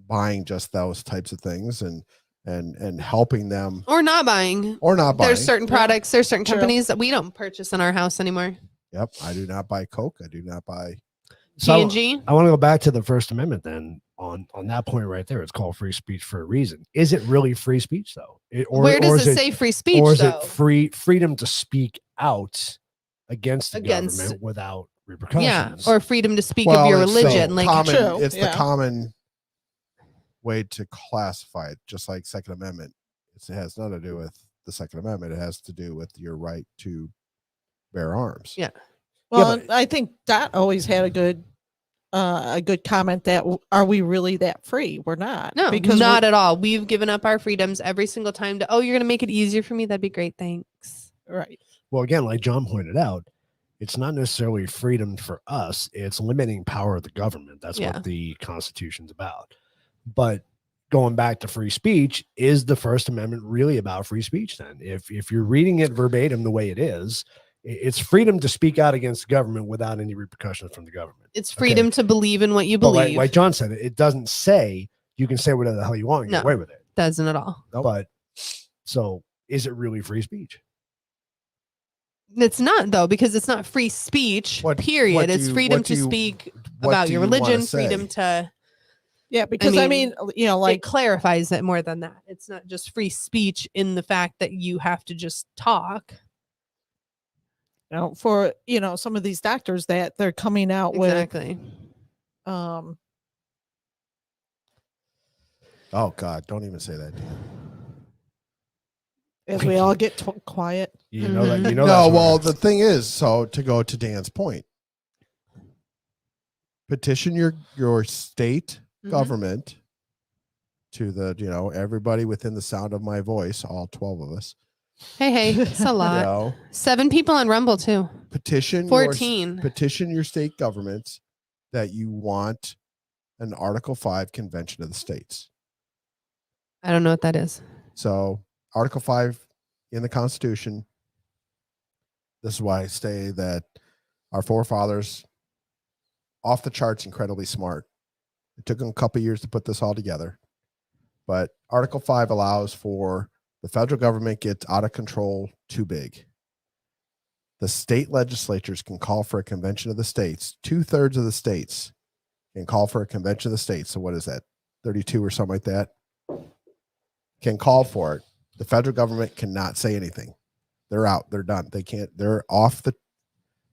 buying just those types of things and helping them Or not buying. or not buying. There's certain products, there's certain True. companies that we don't purchase in our house anymore. Yep. I do not buy Coke. I do not buy. So P&G. I want to go back to the First Amendment then on that point right there. It's called free speech for a reason. Is it really free speech though? Where does it say free speech or is though? it freedom to speak out against the government without repercussions? Or freedom to speak of your it's religion. the Like common, True, it's the yeah. common way to classify it, just like Second Amendment. It has nothing to do with the Second Amendment. It has to do with your right to bear arms. Yeah. Well, but- I think Dot always had a good comment that are we really that free? We're not. No, because not at all. We've given up our freedoms every single time to, you're going to make it easier for me. That'd be great. Thanks. right. Well, again, like John pointed out, it's not necessarily freedom for us. It's limiting power of the government. That's Yeah. what the Constitution's about. But going back to free speech, is the First Amendment really about free speech then? If you're reading it verbatim the way it is, it's freedom to speak out against the government without any repercussions from the government. It's freedom to believe in what you But believe. like John said, it doesn't say you can say whatever the hell you want and get No. away with it. Doesn't at all. But so is it really free speech? It's not though, because it's not free speech. Period. It's freedom to speak about your religion, freedom to. Yeah, because I mean, it like clarifies it more than that. It's not just free speech in the fact that you have to just talk. For some of these doctors that they're coming out Exactly. with Oh God, don't even say that. as we all get quiet. You know that. You know. No, that's well, wrong. the thing is, so to go to Dan's point, petition your state Mhm. government to the everybody within the sound of my voice, all 12 of us. Hey, it's a lot. 7 people on Rumble too. Petition 14. petition your state governments that you want an Article 5 convention of the states. I don't know what that is. So Article 5 in the Constitution, this is why I say that our forefathers, off the charts, incredibly smart. It took them a couple of years to put this all together. But Article 5 allows for the federal government gets out of control too big. The state legislatures can call for a convention of the states. 2/3 of the states can call for a convention of the states. So what is that? 32 or something like that? Can call for it. The federal government cannot say anything. They're out. They're done. They can't. They're off the.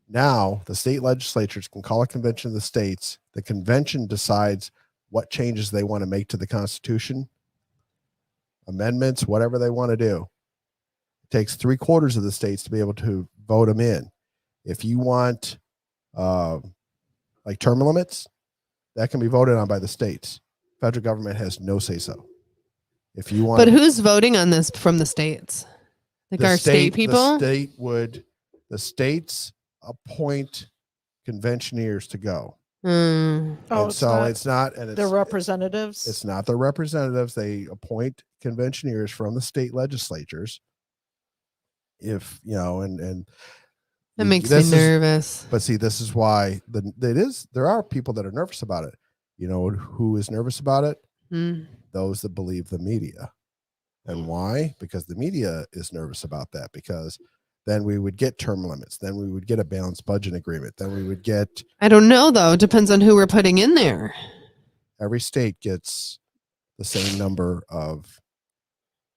Now the state legislatures can call a convention of the states. The convention decides what changes they want to make to the Constitution, amendments, whatever they want to do. It takes 3/4 of the states to be able to vote them in. If you want like term limits, that can be voted on by the states. Federal government has no say so. If you want, But who's voting on this from the states? Like our state people? The states appoint conventioneers to go. Mm. And so it's not the representatives. It's not the representatives. They appoint conventioneers from the state legislatures. if you know, and That makes me nervous. But see, this is why there are people that are nervous about it. You know who is nervous about it? Those that believe the media. And why? Because the media is nervous about that, because then we would get term limits. Then we would get a balanced budget agreement. Then we would get. I don't know, though. It depends on who we're putting in there. Every state gets the same number of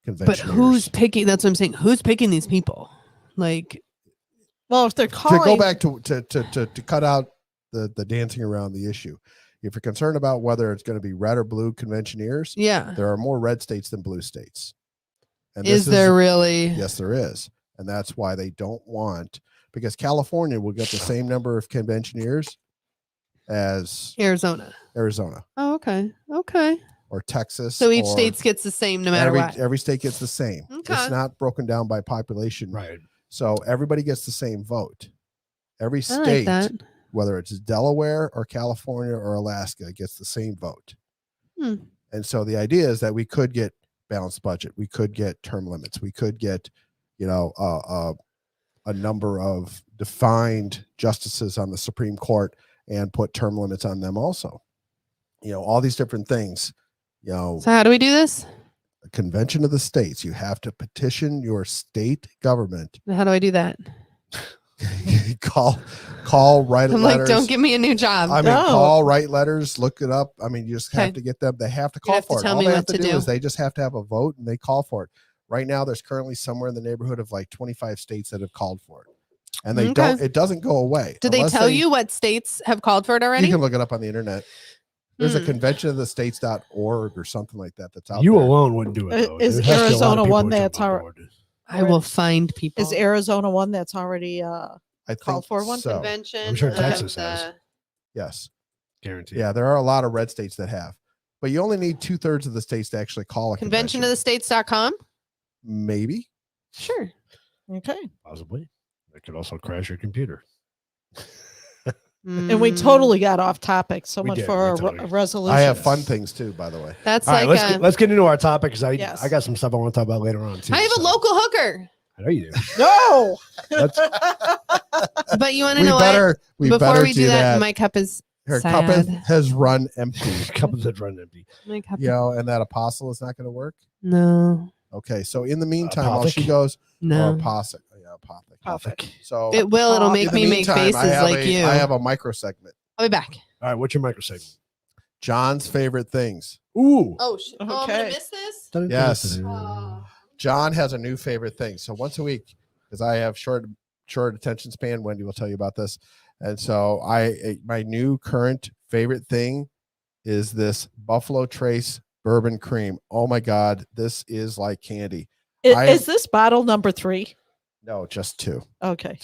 conventions. But who's picking? That's what I'm saying. Who's picking these people? Like, well, if they're calling. To go back to cut out the dancing around the issue. If you're concerned about whether it's going to be red or blue conventioneers, there are more red states than blue states. And is there really? Yes, there is. And that's why they don't want, because California will get the same number of conventioneers as Arizona. Oh, okay. Or Texas. So each state gets the same no matter what. Every state gets the same. Okay. It's not broken down by population. Right. So everybody gets the same vote. Every state, whether it's Delaware or California or Alaska, gets the same vote. And so the idea is that we could get balanced budget. We could get term limits. We could get, a number of defined justices on the Supreme Court and put term limits on them also. All these different things. So how do we do this? A convention of the states. You have to petition your state government. How do I do that? call, write letters. I'm like, don't give me a new job. Call, write letters, look it up. You just have to get them. They have to call for it. All they have to do is they just have to have a vote and they call for it. Right now, there's currently somewhere in the neighborhood of like 25 states that have called for it. And they don't, it doesn't go away. Did they tell you what states have called for it already? You can look it up on the internet. There's a convention of the states.org or something like that that's out you there. alone wouldn't do it, though. Is Arizona one that's already? I will find people. Is Arizona one that's already called for one? So. Convention. I'm sure Texas has. Yes. Guaranteed. Yeah, there are a lot of red states that have. But you only need 2/3 of the states to actually call a convention. Conventionofthestates.com? Maybe. Sure. Okay. Possibly. It could also crash your computer. And we totally got off topic. So much for a resolution. I have fun things too, by the way. That's all like right, let's get into our topic, because I got some stuff I want to talk about later on too. I have a local hooker. I know you do. No. But you want to know what? Before we do that, my cup is her sad. cup has run empty. Cup has run empty. My cup and that apostle is not going to work? No. Okay, so in the meantime, while she goes, apothic. So it will. It'll make me make faces like you. I have a micro segment. I'll be back. All right, what's your micro segment? John's favorite things. Ooh. Oh, shit. Okay. I'm gonna miss this. Yes. John has a new favorite thing. So once a week, because I have short attention span. Wendy will tell you about this. And so my new current favorite thing is this Buffalo Trace bourbon cream. Oh my God, this is like candy. Is this bottle number 3? No, just 2. Okay.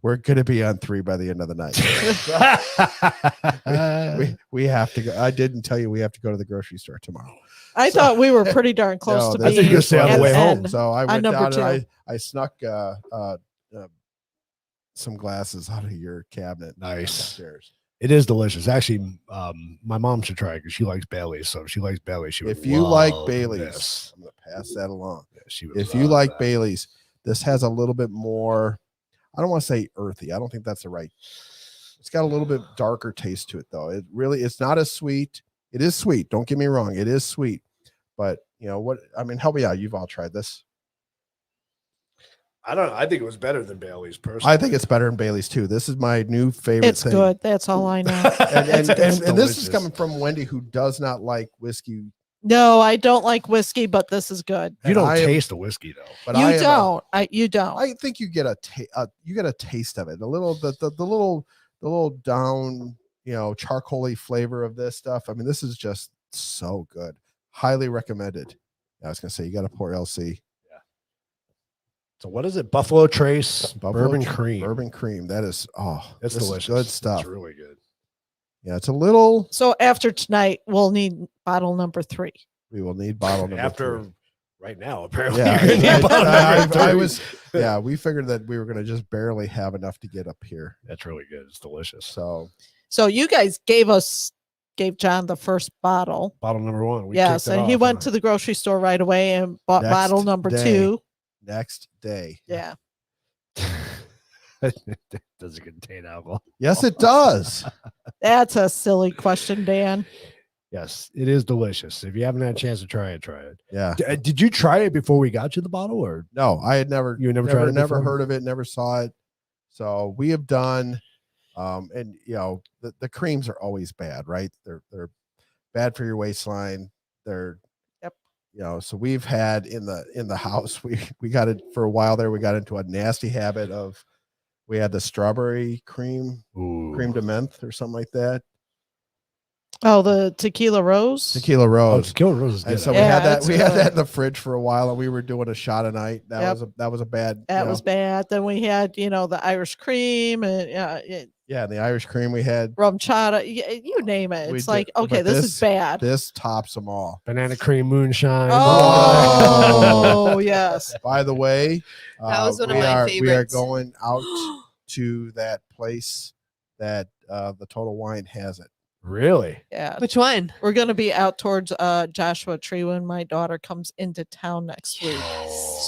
We're going to be on 3 by the end of the night. we have to go. I didn't tell you we have to go to the grocery store tomorrow. I thought we were pretty darn close to being. I think you're stay on the way home. So I went down and I snuck some glasses out of your cabinet. Nice. Upstairs. It is delicious. Actually, my mom should try it because she likes Bailey's. So if she likes Bailey's, if you like Bailey's, I'm going to pass that along. Yeah, if you like Bailey's, this has a little bit more, I don't want to say earthy. I don't think that's the right. It's got a little bit darker taste to it, though. It's not as sweet. It is sweet. Don't get me wrong. It is sweet. But, help me out. You've all tried this. I don't know. I think it was better than Bailey's personally. I think it's better than Bailey's too. This is my new favorite thing. It's good. That's all I know. and this is coming from Wendy, who does not like whiskey. No, I don't like whiskey, but this is good. You don't taste the whiskey though. But you don't. You don't. I think you get a taste of it. A little the little down, charcoaly flavor of this stuff. I mean, this is just so good. Highly recommended. I was gonna say you got to pour LC. So what is it? Buffalo Trace bourbon cream. Bourbon cream. That is that's delicious. Good stuff. It's really good. Yeah, it's a little. So after tonight, we'll need bottle number 3. We will need bottle number 3. Right now, apparently. Yeah, we figured that we were going to just barely have enough to get up here. That's really good. It's delicious. So you guys gave John the first bottle. Bottle number 1. Yes, and he went to the grocery store right away and bought bottle number 2. next day. Yeah. Does it contain alcohol? Yes, it does. That's a silly question, Dan. Yes, it is delicious. If you haven't had a chance to try it, try it. Yeah. Did you try it before we got you the bottle, or No, I had never. You had never tried it Never before? heard of it. Never saw it. So we have done, and the creams are always bad, right? They're bad for your waistline. They're Yep. So we've had in the house, we got it for a while there. We got into a nasty habit of, we had the strawberry cream de menthe or something like that. Oh, the tequila rose. Tequila Oh, rose. tequila rose is good. And so Yeah, we had that. it's We had good. that in the fridge for a while, and we were doing a shot a night. That Yep. was a bad. That was bad. Then we had, the Irish cream and Yeah, the Irish cream we had. rum chata. You name it. We It's did- like, okay, but this is bad. This tops them all. Banana cream moonshine. Oh, yes. By the way, That was one of we my are favorites. going out to that place that the Total Wine has it. Really? Yeah. Which one? We're going to be out towards Joshua Tree when my daughter comes into town next week.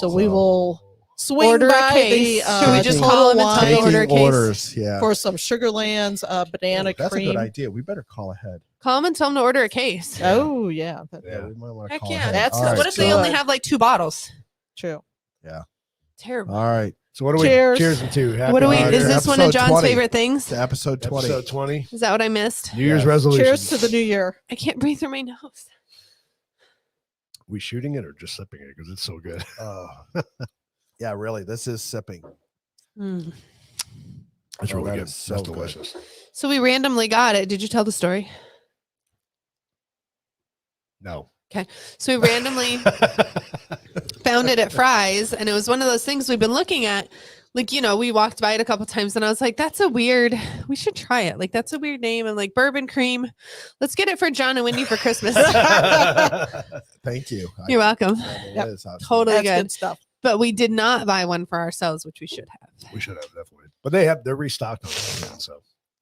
So we will swing Order a by case. the Should we just Total call them and tell Wine them to order a Taking case? orders, yeah. for some Sugarlands banana That's cream. a good idea. We better call ahead. Call them and tell them to order a case. Oh, yeah. Yeah, we might want to Heck call yeah. ahead. That's All right, What if they so- only have like 2 bottles? True. Terrible. All right, So what do we Cheers. cheers to? Happy What do we? New New Is Year. this one of Episode John's 20. favorite things? to episode 20. Episode 20? Is that what I missed? New Year's Yeah. resolution. Cheers to the new year. I can't breathe through my nose. We shooting it or just sipping it because it's so good? Yeah, really. This is sipping. Mm. That's Oh, really that good. is so That's good. delicious. So we randomly got it. Did you tell the story? No. So we randomly found it at Fry's, and it was one of those things we've been looking at. Like, we walked by it a couple times, and I was like, we should try it. Like, that's a weird name. And like, bourbon cream. Let's get it for John and Wendy for Christmas. Thank you. You're welcome. It Yep. is awesome. Totally That's good. good stuff. But we did not buy one for ourselves, which we should have. We should have definitely. But they're restocked on it again, so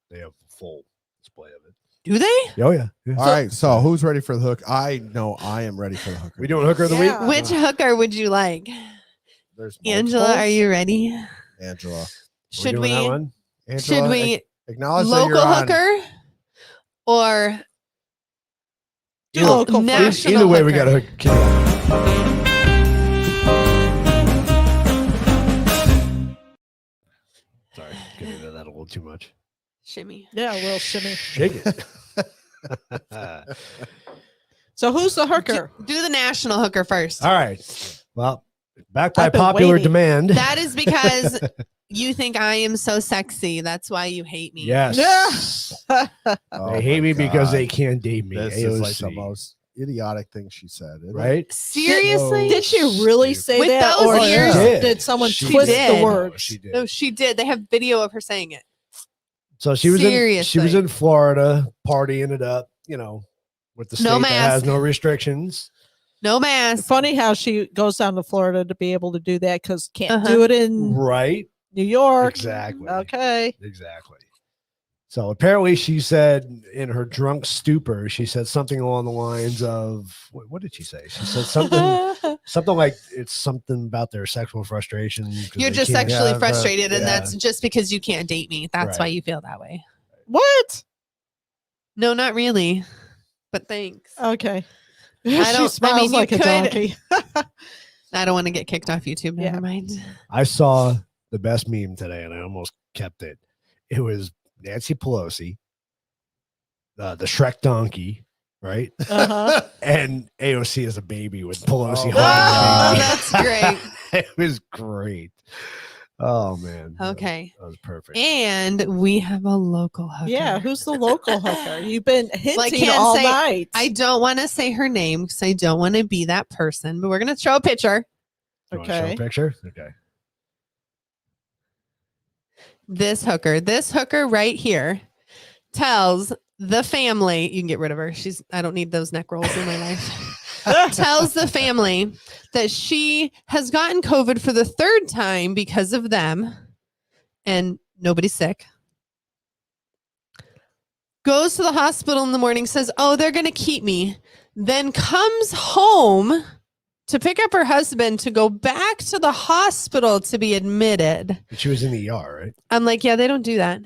they have a full display of it. Do they? Oh yeah. All right, so who's ready for the hook? I know I am ready for the hook. We doing hooker of the Yeah. week? Which hooker would you like? There's Angela, multiple. are you ready? Angela? Should doing that we one? Angela, should we acknowledge that local you're on. hooker or Either- Local national Either way, we got hooker? to hook. Sorry, getting into that a little too much. Shimmy. Yeah, a little shimmy. Shake it. So who's the hooker? Do the national hooker first. All right. Well, back by I've been popular waiting. demand. That is because you think I am so sexy. That's why you hate me. Yes. Oh They hate my me because God. they can't date me. This is like the AOC. most idiotic thing she said. isn't it? Right? Seriously? Did she really say With that, those or ears? did someone She twist did. the words? She did. No, she did. They have video of her saying it. So she was in Seriously. Florida partying it up, with the state No that has mask. no restrictions. No mask. Funny how she goes down to Florida to be able to do that because can't Uh-huh. do it in Right? New York. Exactly. Okay. Exactly. So apparently she said in her drunk stupor, she said something along the lines of, what did she say? She said something like it's something about their sexual frustration. 'cause You're they just can't sexually have, frustrated, and yeah. that's just because you can't date me. That's why Right. you feel that way. What? No, not really. But thanks. Okay. I don't- She I smiles mean, you like a could- donkey. I don't want to get kicked off YouTube. Never Yeah. mind. I saw the best meme today and I almost kept it. It was Nancy Pelosi, the Shrek donkey, right? Uh-huh. And AOC as a baby with Pelosi Oh, holding the that's baby. great. It was great. Oh man. Okay. That was perfect. And we have a local hooker. Yeah, who's the local hooker? You've been hinting can't all say- night. I don't want to say her name because I don't want to be that person, but we're going to show a picture. You wanna show a Okay. picture? Okay. This hooker right here tells the family, you can get rid of her. I don't need those neck rolls in my life. Tells the family that she has gotten COVID for the 3rd time because of them and nobody's sick. Goes to the hospital in the morning, says, "Oh, they're going to keep me." Then comes home to pick up her husband to go back to the hospital to be admitted. But she was in the ER, right? I'm like, yeah, they don't do that.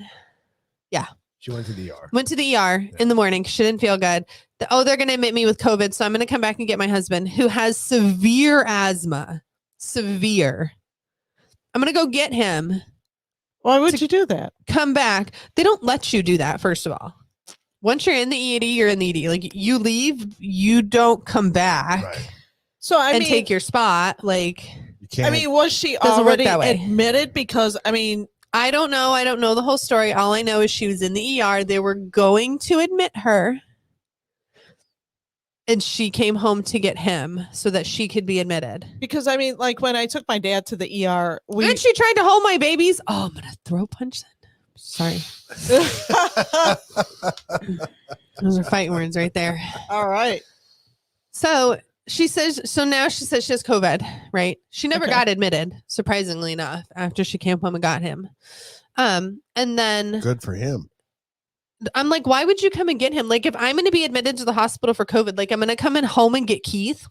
Yeah. She went to the ER. Went to the ER in the morning. She didn't feel good. They're going to admit me with COVID. So I'm going to come back and get my husband who has severe asthma. Severe. I'm going to go get him. Why would you do that? Come back. They don't let you do that, first of all. Once you're in the ED, you're in the ED. Like, you leave, you don't come back. Right. So I and mean, take your spot. Like, You can't. I mean, was she Doesn't work already that way. admitted? Because I mean, I don't know. I don't know the whole story. All I know is she was in the ER. They were going to admit her. And she came home to get him so that she could be admitted. because I mean, like when I took my dad to the ER, And she tried to hold my babies. Oh, I'm going to throw punch them. Sorry. Those are fighting words right there. All right. So she says, now she says she has COVID, right? She never Okay. got admitted, surprisingly enough, after she came home and got him. And then Good for him. I'm like, why would you come and get him? Like, if I'm going to be admitted to the hospital for COVID, like, I'm going to come in home and get Keith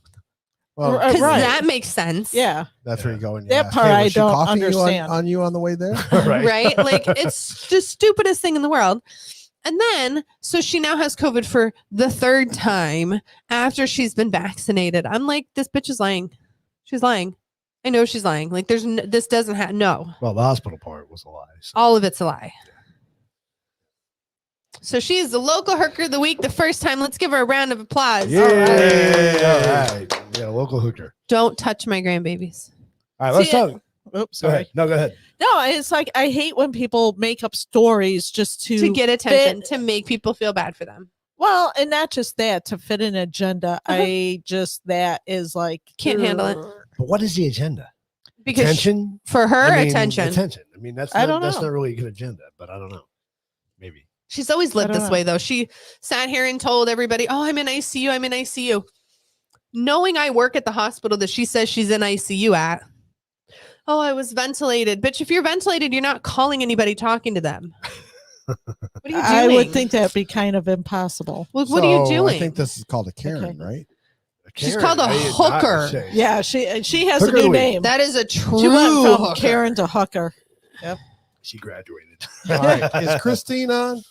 Well, because Right. that makes sense. Yeah. that's where you're going. That yeah. part Hey, I was she don't coughing you understand. on you on the way there. Right? Like, it's the stupidest thing in the world. And then, so she now has COVID for the third time after she's been vaccinated. I'm like, this bitch is lying. She's lying. I know she's lying. Like, this doesn't have, no. Well, the hospital part was a lie. So. All of it's a lie. So she's the local hooker of the week the first time. Let's give her a round of applause. Yeah. All right. Yeah, local hooker. Don't touch my grandbabies. All right, let's See, talk. Oops, Go sorry. ahead. No, go ahead. No, it's like I hate when people make up stories just To get attention, fit- to make people feel bad for them. Well, and not just that, to fit an agenda. I just that is like Can't handle it. But what is the agenda? Because Attention? for her, I mean, attention. Attention. I mean, that's I not, don't that's know. not really a good agenda, but I don't know. Maybe. She's always lived don't this know. way, though. She sat here and told everybody, oh, I'm in ICU. I'm in ICU. Knowing I work at the hospital that she says she's in ICU at. Oh, I was ventilated. Bitch, if you're ventilated, you're not calling anybody, talking to them. What are you doing? I would think that'd be kind of impossible. Well, what are you So, doing? I think this is called a Karen, Okay. right? She's Karen, called a I did not hooker. say. Yeah, she has Hooker a of the new week. name. That is a true She went from hooker. Karen to hooker. She graduated. All right. Is Christine on?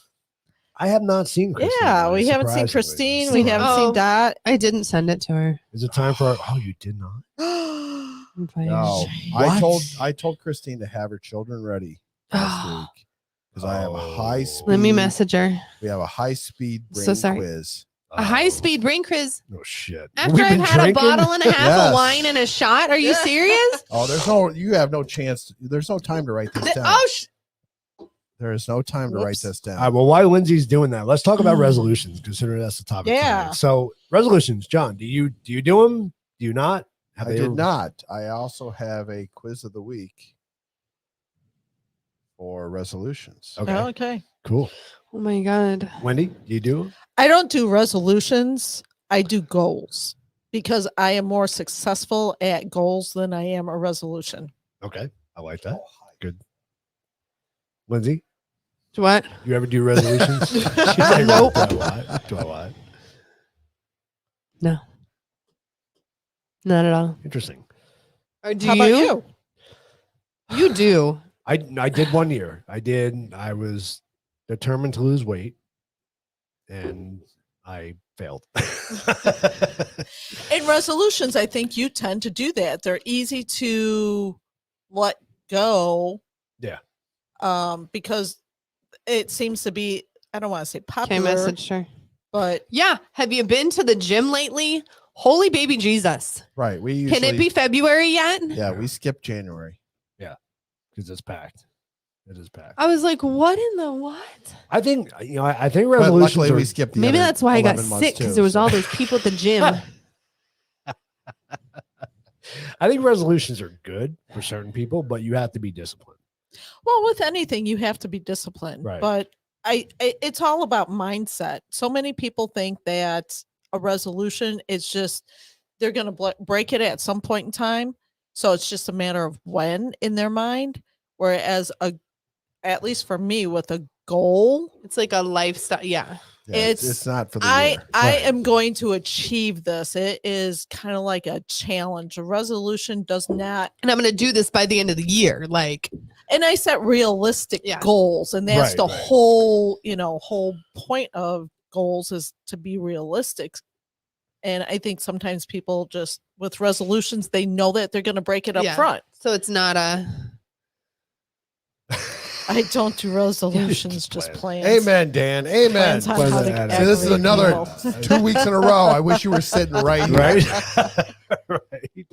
I have not seen Christine. Yeah, we haven't seen surprisingly. Christine. We haven't Oh. seen Dot. I didn't send it to her. Is it time for our... Oh, you did not? I'm fine. No. What? I told Christine to have her children ready last week because I have a high Oh. speed. Let me message her. We have a high speed brain So sorry. quiz. A high-speed brain quiz. No shit. After We've I've been had drinking? a bottle and a half Yes. of wine and a shot. Are you serious? Oh, you have no chance. There's no time to write this down. There is no time to write Whoops. this down. All right, well, while Lindsay's doing that, let's talk about resolutions, considering that's the topic. Yeah. tonight. So resolutions, John, do you do them? Do you not? Have I they did ever- not. I also have a quiz of the week for resolutions. Okay, Oh, okay. cool. Oh my God. Wendy, do you do 'em? I don't do resolutions. I do goals because I am more successful at goals than I am a resolution. Okay, I like that. Good. Lindsay, What? you ever do resolutions? She's like, Nope. Do I lie? Do I lie? No. Not at all. Interesting. Or do How about you? You do. I did 1 year. I was determined to lose weight, and I failed. In resolutions, I think you tend to do that. They're easy to let go. Yeah. Because it seems to be, I don't want to say Okay, popular, message her. but Yeah. Have you been to the gym lately? Holy baby Jesus. Right. We usually, Can it be February yet? Yeah, we skipped January. Because it's packed. It is packed. I was like, what in the what? I think I think But resolutions luckily, are. we skipped the Maybe other that's why I got 11 months sick because too, there was so- all those people at the gym. I think resolutions are good for certain people, but you have to be disciplined. well, with anything, you have to be disciplined. Right. But it's all about mindset. So many people think that a resolution is just they're going to break it at some point in time. So it's just a matter of when in their mind. Whereas at least for me, with a goal, It's like a lifestyle. Yeah. Yeah, It's it's not for the I year. I am going to achieve this. It is kind of like a challenge. A resolution does not, And I'm going to do this by the end of the year. Like, and I set realistic Yeah. goals, and that's Right, the right. whole point of goals is to be realistic. And I think sometimes people just with resolutions, they know that they're going to break it up Yeah. front. so it's not a. I don't do resolutions, just Plans. plans. Amen, Dan. Amen. Plans on how to Plans. See, this is aggravate another people. 2 weeks in a row. I wish you were sitting right here. Right. Right.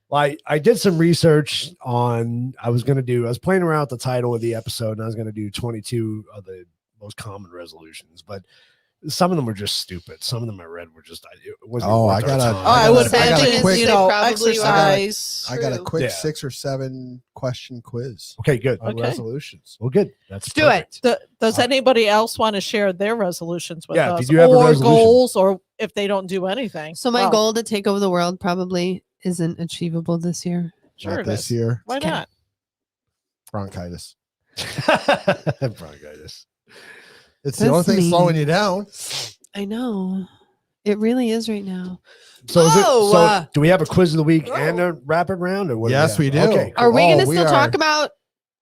Well, I did some research on, I was playing around with the title of the episode, and I was going to do 22 of the most common resolutions, but some of them were just stupid. Some of them I read were just, it wasn't Oh, worth I our gotta- time. I would I got a imagine, quick- you know, They probably exercise. I got a True. quick Yeah. 6 or 7 question quiz Okay, good. on Okay. resolutions. Well, good. That's Do it. perfect. Does anybody else want to share their resolutions with Yeah, if us, you do have a or resolution. goals, or if they don't do anything? So my Well, goal to take over the world probably isn't achievable this year. sure Not it this is. year. Why Okay. not? Bronchitis. Bronchitis. It's the That's only thing mean. slowing you down. I know. It really is right now. So, Oh, do we have a quiz of the week and a rapid round? Or what Yes, do we have? do. Okay, Are we Oh, going to we still are- talk about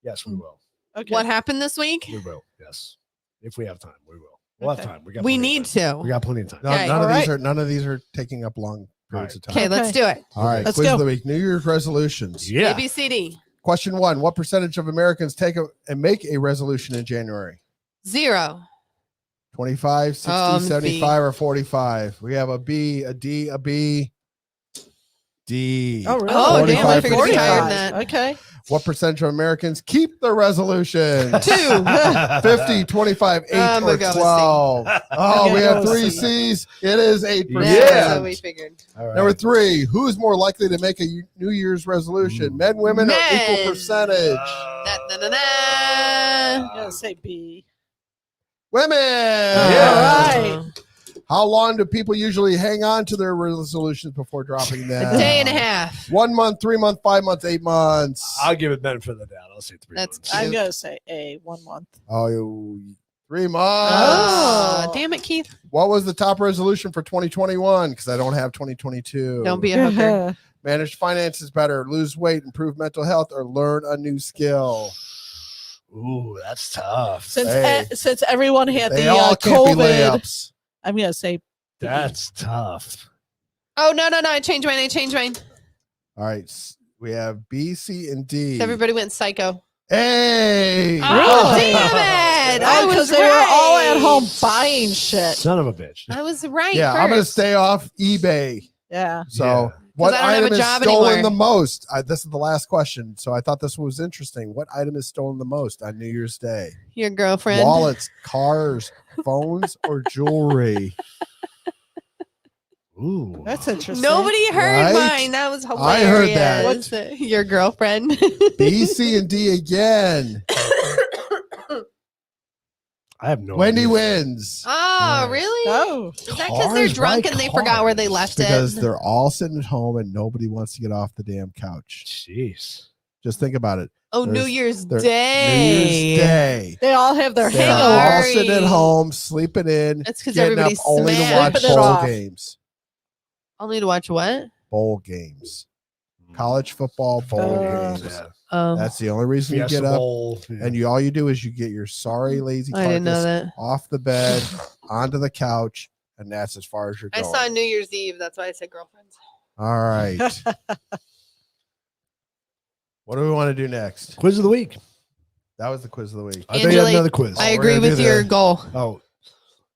yes, we will. Okay. what happened this week? We will. Yes, if we have time, we will. We'll have Okay. time. We got. We plenty need of time. to. We got plenty of time. No, Okay. none of these are taking up long periods of time. Okay, let's do it. All right, Let's quiz go. of the week. New Year's resolutions. Yeah. ABCD. Question 1: what percentage of Americans take and make a resolution in January? 0. 25, 60, B. 75, or 45? We have a B, a D, a B, D. Oh, really? Oh, damn, I 45%. figured it'd be higher than that. Okay. What percentage of Americans keep the resolution? 2. 50, 25, 8, I'm or gonna go with C. 12. Oh, I'm we gonna have go with 3 C. C's. It is 8%. That's what we figured. All right. Number 3, who's more likely to make a New Year's resolution? Men, women, or equal Men. percentage? I'm gonna say B. Women. Yeah. All right. How long do people usually hang on to their resolutions before dropping them? A day and a half. 1 month, 3 months, 5 months, 8 months. I'll give it benefit of the doubt. I'll say 3 That's months. cute. I'm gonna say A. 1 month. Oh, 3 months. Oh, damn it, Keith. What was the top resolution for 2021? Because I don't have 2022. Don't be a hooker. Manage finances better, lose weight, improve mental health, or learn a new skill. Ooh, that's tough. Since everyone had They the all can't be COVID, layups. I'm gonna say That's tough. Oh, no. I changed mine. All right. We have B, C, and D. Everybody went psycho. Hey. Oh, Really? damn it. I was because they were all at right. home buying shit. Son of a bitch. I was right. Yeah, i I'm going to stay off eBay. Yeah. So, Yeah. what 'Cause I don't have item a is job stolen anymore. the most? This is the last question. So, I thought this was interesting. What item is stolen the most on New Year's Day? Your girlfriend. Wallets, cars, phones, or jewelry? Ooh. That's interesting. Nobody heard Right? mine. That was I heard hilarious. that. Your girlfriend. B, C, and D again. I have no Wendy idea. wins. Oh, Nice. really? Oh. Is that because they're Cars, drunk right? and they forgot where they Cars. left Because it? they're all sitting at home and nobody wants to get off the damn couch. Jeez. Just think about it. Oh, New there's- Year's New Day. Year's Day. They all have their They're all hangover. Sorry. sitting at home, sleeping in, That's because getting up everybody's only to smashed. watch Sleeping it bowl off. games. Only to watch what? Bowl games. College football bowl Uh, games. Yeah. Oh, That's the only reason you Fiesta get up. Bowl. Yeah. And all you do is you get your sorry, lazy I didn't know carcass that. off the bed, onto the couch, and that's as far as you're I going. saw New Year's Eve. That's why I said girlfriends. All right. What do we want to do next? Quiz of the week. That was the quiz of the week. I thought you had Angelique, another quiz. I we're agree gonna do with your the- goal. Oh,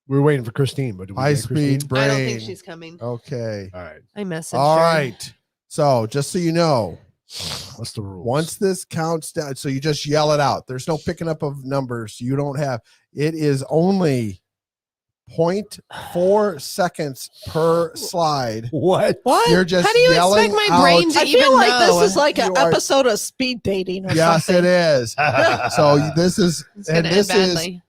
we were waiting for Christine, but did we High get Christine? speed brain. I don't think she's coming. Okay. All right. I messaged All her. right. So just so you know, What's the rule? once this counts down, so you just yell it out. There's no picking up of numbers. You don't have. It is only 0.4 seconds per slide. What? What? You're just How do you yelling expect my out. brain to I even feel like know? this is like You an are- episode of speed dating or Yes, something. it is. So this is, It's and gonna end this is badly.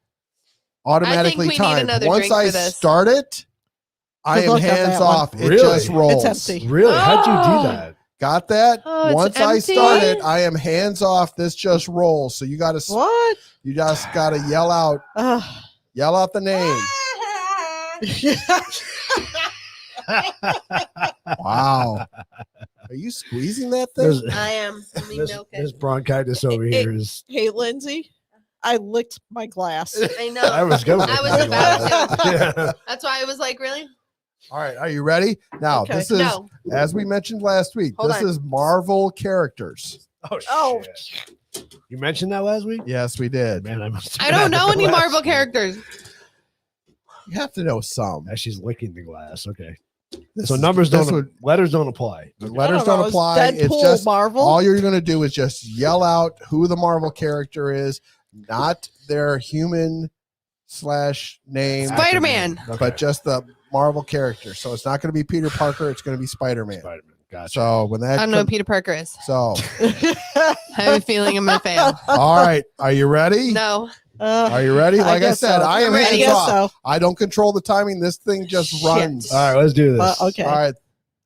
automatically we need timed. another Once drink I for this. start it, I Good am luck on that hands one. off. It Really? just rolls. It's empty. Really? How'd you Oh. do that? Got that? Oh, it's Once I empty? start it, I am hands off. This just rolls. So you got to What? you just got to yell out Ugh. Yell out the name. Wow. Are you squeezing that thing? I am. Let me milk it. This bronchitis over here is. Hey, Lindsay, I licked my glass. I know. I was going. I was about to. Yeah. That's why I was like, really? All right. Are you ready? Now, Okay. this is, No. as we mentioned last week, Hold this on. is Marvel characters. Oh. Shit. You mentioned that last week? Yes, we did. Man, I must. I don't know any Marvel characters. You have to know some. As she's licking the glass. Okay. This So is- numbers this don't. would- Letters don't apply. the letters I don't know, don't is apply. Deadpool It's just Marvel. all you're going to do is just yell out who the Marvel character is, not their human / name, Spider-Man. but just the Marvel character. So it's not going to be Peter Parker. It's going to be Spider-Man. Spider-Man. Gotcha. So when that I don't know who Peter Parker is. so I have a feeling I'm gonna fail. all right, are you ready? No. Are you ready? Like I guess said, so. I am I'm ready. I hands guess off. so. I don't control the timing. This thing just Shit. runs. All right, let's do this. Okay. All right,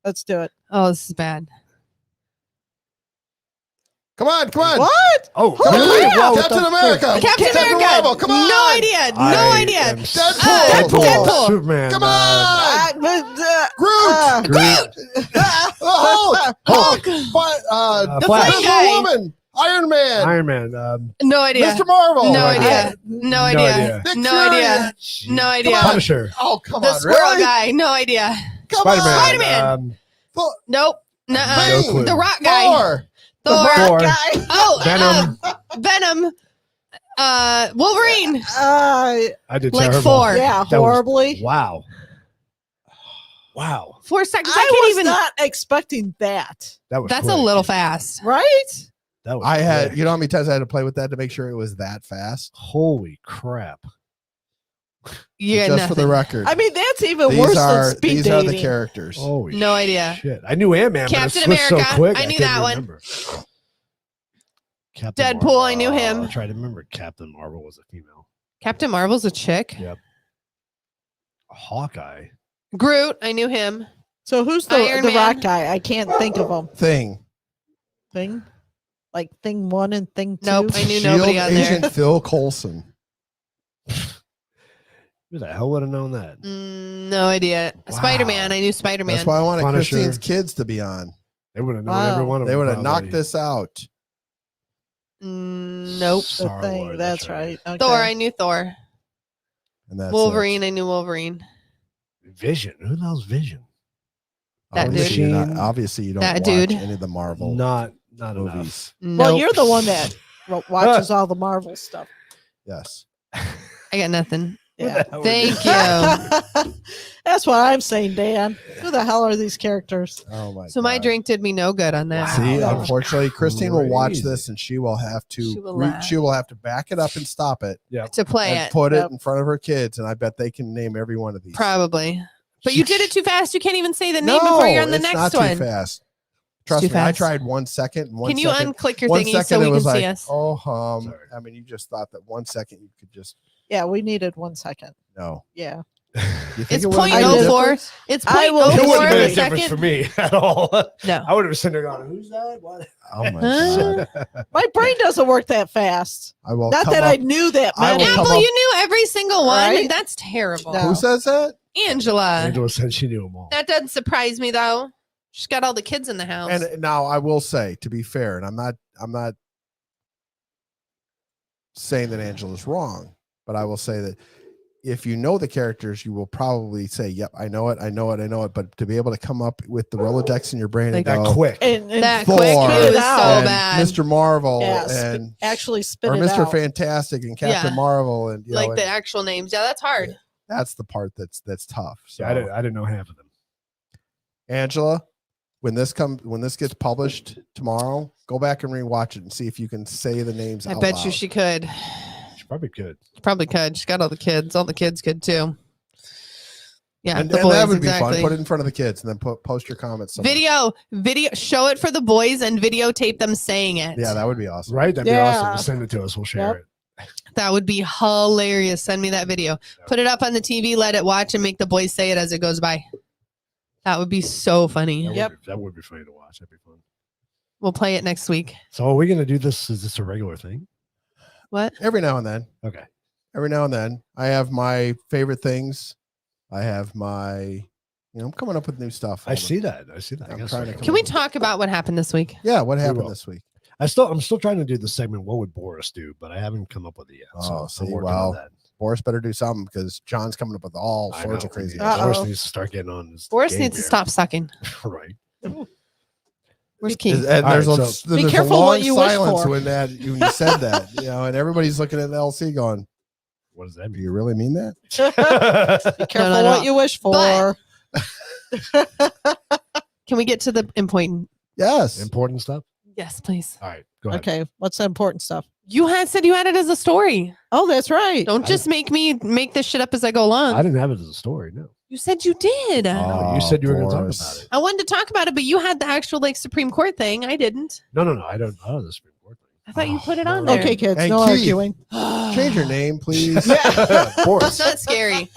Let's do it. Oh, this is bad. come on, come on. What? Oh, Holy really? crap. Whoa, what Captain the America. Captain America. Marvel. Come on. No idea. No I idea. am Deadpool. Deadpool. Superman. Come on. Groot. Groot. Hulk. Hulk. The Flash. Flash guy. Woman. Iron Man. Iron Man. No idea. Mr. Marvel. No idea. No No idea. idea. Nick No Fury. idea. No idea. Come on. Punisher. Oh, come The on. squirrel Really? guy. No idea. Come Spider-Man. on. Spider-Man. Nope. Nuh-uh. No clue. The rock guy. Thor. Thor. Thor. Oh, Venom. Venom. Wolverine. I did Like terrible. 4. Yeah, That was- horribly. Wow. Wow. 4 seconds. I I can't was even. not expecting that. That was That's quick. a little fast. Right? That was I had, quick. you know how many times I had to play with that to make sure it was that fast? Holy crap. You got Just nothing. for the record. I mean, that's even these worse are than speed these dating. are the characters. Holy No idea. shit. I knew Ant-Man, Captain but it switched America. so quick. I knew couldn't that one. remember. Captain Deadpool, Marvel. I knew him. I tried to remember Captain Marvel was a female. Captain Marvel's a chick. Yep. Hawkeye. Groot. I knew him. So who's the Iron Man. rock guy? I can't think of him. Thing. Thing? Like thing 1 and thing 2? Nope. I knew Shield nobody on Agent there. Phil Coulson. Who the hell would have known that? No idea. Wow. Spider-Man. I knew Spider-Man. That's why I wanted Punisher. Christine's kids to be on. They would have known Wow. every one of them. They would have knocked probably. this out. Nope. The Star thing. Lord, That's right. Okay. Thor. I knew Thor. And that's Wolverine. it. I knew Wolverine. Vision. Who the hell's Vision? That obviously, dude. you're not- obviously, you don't That watch dude. any of the Marvel Not enough. movies. Well, Nope. you're the one that watches all the Marvel stuff. Yes. I got nothing. Yeah. Thank you. That's what I'm saying, Dan. Who the hell are these characters? Oh my. So my God. drink did me no good on that. See, Wow. unfortunately, Christine will watch Crazy. this and she will have to She will laugh. she will have to back it up and stop it To play and it. put Yep. it in front of her kids, and I bet they can name every one of these. Probably. But you did it too fast. You can't even say the name No, before you're on the it's next not one. Too fast. Trust too me, I fast. tried 1 second. And 1 Can you second- unclick your 1 thingy second so we it can was see like, us? oh, Sorry. I mean, you just thought that 1 second you could just Yeah, we needed 1 second. no. Yeah. You think It's it would've I made a did. 0.04. It's I will- It 0.04 wouldn't have of been a a difference for second. me at all. No. I would have been sitting there going, who's that? What? Oh my Huh? god! My brain doesn't work that fast. I will. Not come that up- I knew that I will many. come Apple, up- you knew every single one. Right? That's terrible. No. Who says that? Angela. Angela said she knew them all. That doesn't surprise me though. She's got all the kids in the house. And now I will say, to be fair, and I'm not saying that Angela's wrong, but I will say that if you know the characters, you will probably say, "Yep, I know it, I know it, I know it." But to be able to come up with the Rolodex in your brain Like and That go, quick. And that Thor quick, it was so and bad. Mr. Marvel yeah, and actually spit or it Mr. out. Fantastic and Captain Yeah. Marvel and you Like know, the and actual names. Yeah, that's hard. that's the part that's tough. So Yeah, I didn't know half of them. Angela, when this gets published tomorrow, go back and rewatch it and see if you can say the names. I out bet loud. you she could. She probably could. She probably could. She's got all the kids. All the kids could too. Yeah, And, the and boys that would be exactly. fun. Put it in front of the kids and then post your comments. somewhere. Video, show it for the boys and videotape them saying it. Yeah, that would be awesome. Right? That'd be Yeah. awesome. Send it to us. We'll share Yep. it. That would be hilarious. Send me that video. Put it up on the TV, let it watch, and make the boys say it as it goes by. That would be so funny. Yep. That would be funny to watch. That'd be fun. We'll play it next week. So are we going to do this? Is this a regular thing? What? Every now and then. Okay. every now and then I have my favorite things. I have my, I'm coming up with new stuff. I see that. I I'm guess trying to so. Can we talk about what happened this week? Yeah, what happened will. this week? I'm still trying to do the segment. What would Boris do? But I haven't come up with it yet. Oh, So I'm see, working on that. Boris better do something because John's coming up with all I sorts know. of crazy. Yeah, Boris Uh-oh. needs to start getting on. His Boris game needs to here. stop sucking. Right. Where's Keith? And All there's, right, a, so- there's Be a careful long what you wish silence for. when you said that, and everybody's looking at the LC going, What does that "Do mean? you really mean that?" Be careful no. what you wish for. Can we get to the important? Yes. Important stuff. Yes, please. All right, go ahead. Okay, what's the important stuff? You said you had it as a story. Oh, that's right. Don't just make me make this shit up as I go along. I didn't have it as a story. No. You said you did. No, you said you were going to talk Boris. about it. I wanted to talk about it, but you had the actual Supreme Court thing. I didn't. No. I don't. Oh, the Supreme Court thing. I thought you put it Oh, on there. Okay, kids, Hey, no Keith. arguing. Change your name, please. Boris. It's not scary.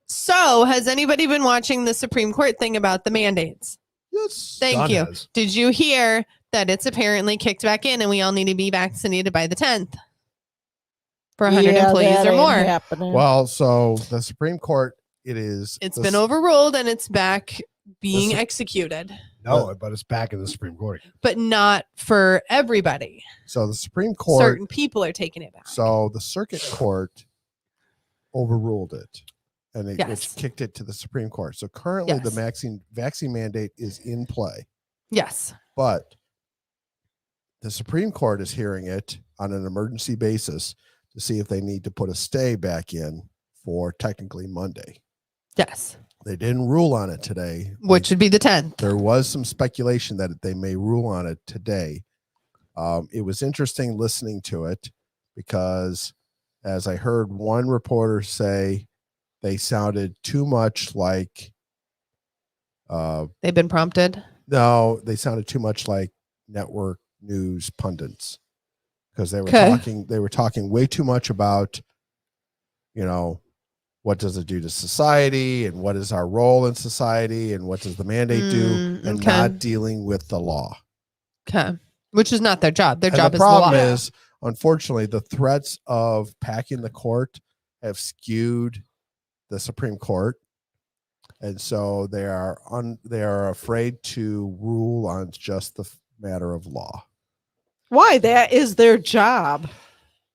So, has anybody been watching the Supreme Court thing about the mandates? Yes. Thank John you. has. Did you hear that it's apparently kicked back in and we all need to be vaccinated by the 10th for 100 employees that or ain't more? happening. Well, so the Supreme Court, it's Been overruled and it's back being This- executed, No, but it's back in the Supreme Court. but not for everybody. So the Supreme Court, Certain people are taking it back. so the Circuit Court overruled it, and it Yes. which kicked it to the Supreme Court. So currently, the Yes. vaccine mandate is in play, Yes. but the Supreme Court is hearing it on an emergency basis to see if they need to put a stay back in for technically Monday. Yes. They didn't rule on it today. Which would be the 10th. There was some speculation that they may rule on it today. It was interesting listening to it because, as I heard one reporter say, they sounded too much like. They've been prompted. No, they sounded too much like network news pundits because they were Okay. talking. They were talking way too much about, what does it do to society and what is our role in society and what does the mandate do, and okay. not dealing with the law. Okay. Which is not their job. Their And job the is the problem law. is, unfortunately, the threats of packing the court have skewed the Supreme Court, and so they are afraid to rule on just the matter of law. Why? That is their job.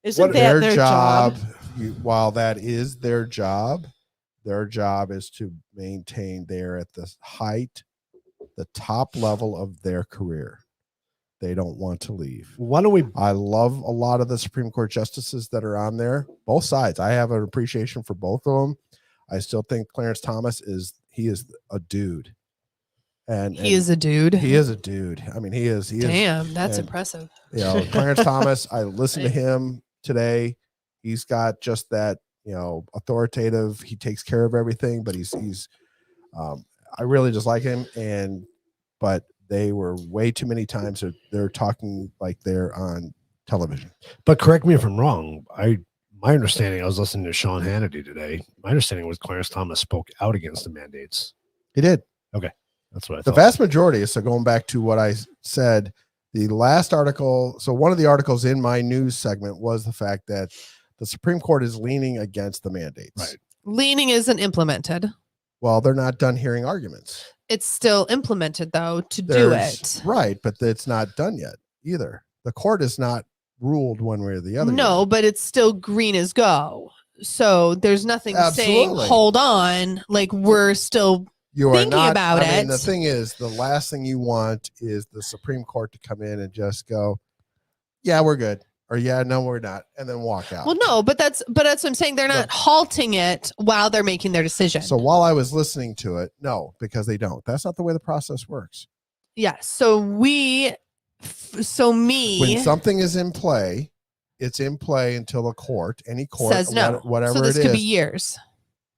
Isn't that their job? While that is their job is to maintain they're at the top level of their career. They don't want to leave. Why don't we? I love a lot of the Supreme Court justices that are on there, both sides. I have an appreciation for both of them. I still think Clarence Thomas is a dude. And He is a dude. He is a dude. I mean, he is. Damn, that's and- impressive. Clarence Thomas, I listened to him today. He's got just that, authoritative. He takes care of everything, but he's I really just like him. But they were way too many times they're talking like they're on television. But correct me if I'm wrong. My understanding, I was listening to Sean Hannity today. My understanding was Clarence Thomas spoke out against the mandates. He did. That's what I The thought. vast majority. So going back to what I said, the last article. So one of the articles in my news segment was the fact that the Supreme Court is leaning against the mandates. Right. Leaning isn't implemented. Well, they're not done hearing arguments. It's still implemented though to do it. Right, but it's not done yet either. The court is not ruled one way or the other. No, yet. but it's still green as go. So there's nothing saying Absolutely. hold on, like we're still You are thinking not, about I mean, it. the thing is, the last thing you want is the Supreme Court to come in and just go, "Yeah, we're good," or "Yeah, no, we're not," and then walk out. well, no, but that's what I'm saying. They're not halting it while they're making their decision. So while I was listening to it, no, because they don't. That's not the way the process works. yeah. So me. When something is in play, it's in play until any court says no. whatever so this it could is. be years.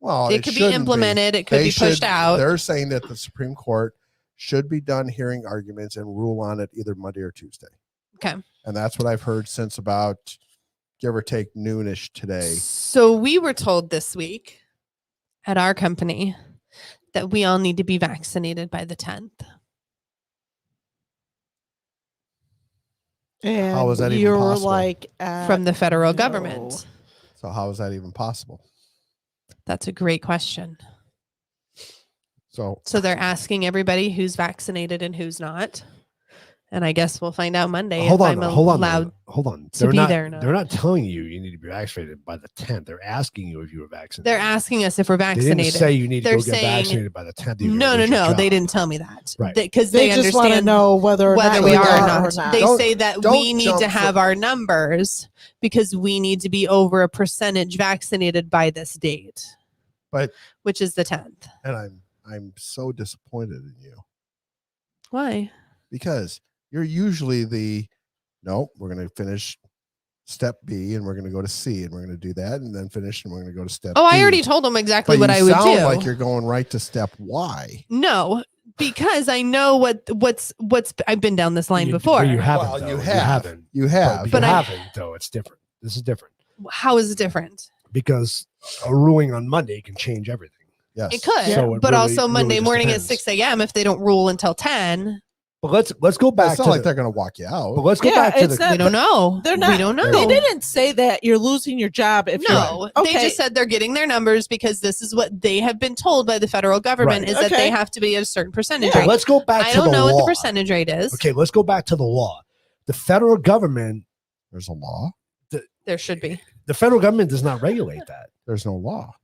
Well, It could be shouldn't implemented. It could be pushed out. They're saying that the Supreme Court should be done hearing arguments and rule on it either Monday or Tuesday. Okay. And that's what I've heard since about, give or take, noonish today. So we were told this week at our company that we all need to be vaccinated by the 10th. And How is that even you're possible? like From the federal no. government. So how is that even possible? That's a great question. So So they're asking everybody who's vaccinated and who's not. And I guess we'll find out Monday Hold if on, I'm hold allowed. on. to be there or not. They're not telling you need to be vaccinated by the 10th. They're asking you if you were vaccinated. They're asking us if we're They vaccinated. didn't say you need to They're go get saying- vaccinated by the 10th. No. They didn't tell me that. Right. Because They just want to understand know whether whether or we not you are or are not. They Don't- say that we don't need jump to have for- our numbers because we need to be over a percentage vaccinated by this date, But which is the 10th. and I'm so disappointed in you Why? because you're usually we're going to finish step B and we're going to go to C and we're going to do that and then finish and we're going to go to step Oh, D. I already told them exactly But what you I would sound do. like you're going right to step Y. No, because I know what's I've been down this line before. You haven't. Well, though. you have. haven't. You have. But But you I- haven't, though. It's different. This is different How is it different? because a ruling on Monday can change everything. Yes. It could, So it but really- also really Monday just morning depends. at 6 a.m. if they don't rule until 10. But let's go back It's to not like they're going to walk you but out. let's go Yeah, back to it's the not- We don't know. They're not. We don't know. They didn't say that you're losing your job if No, you're they just said they're getting their numbers because this is what they have been told by the federal government Right. is that Okay. they have to be at a certain percentage Yeah. rate. let's go back I to don't the know law. what the percentage rate is. Okay, let's go back to the law. The federal government There's a law. There should be. the federal government does not regulate that. There's no law.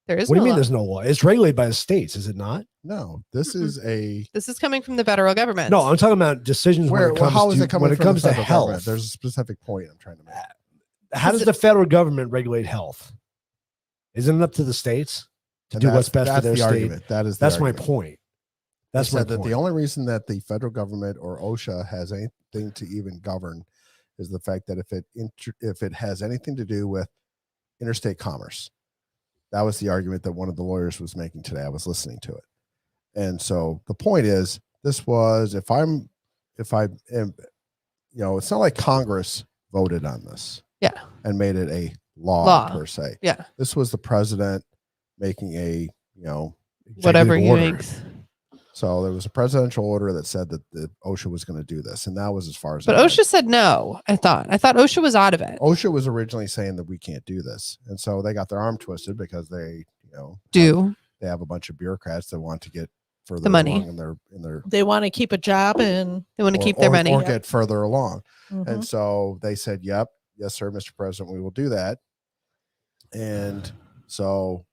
There is What do no you mean law. there's no law? It's regulated by the states, is it not? No, this is a This is coming from the federal government. No, I'm talking about decisions where. when it comes How is to it coming when it from comes the to federal health. government? There's a specific point I'm trying to make. How does Is the federal government regulate health? Isn't it up to the states to And do what's best for that's their the state? argument. That's my argument. point. That's They my said that point. the only reason that the federal government or OSHA has anything to even govern is the fact that if it has anything to do with interstate commerce. That was the argument that one of the lawyers was making today. I was listening to it. And so the point is, this was if I am, it's not like Congress voted on this. Yeah. And made it a law per se. Yeah. This was the president making a, Whatever Executive he order. makes. so there was a presidential order that said that the OSHA was going to do this, and that was as far as. But it went. OSHA said no. I thought OSHA was out of it. OSHA was originally saying that we can't do this, and so they got their arm twisted because they, they have a bunch of bureaucrats that want to get further The money. along in their they want to keep a job and They want to keep their money. or get further along. Mhm. And so they said, "Yep, yes, sir, Mr. President, we will do that." And so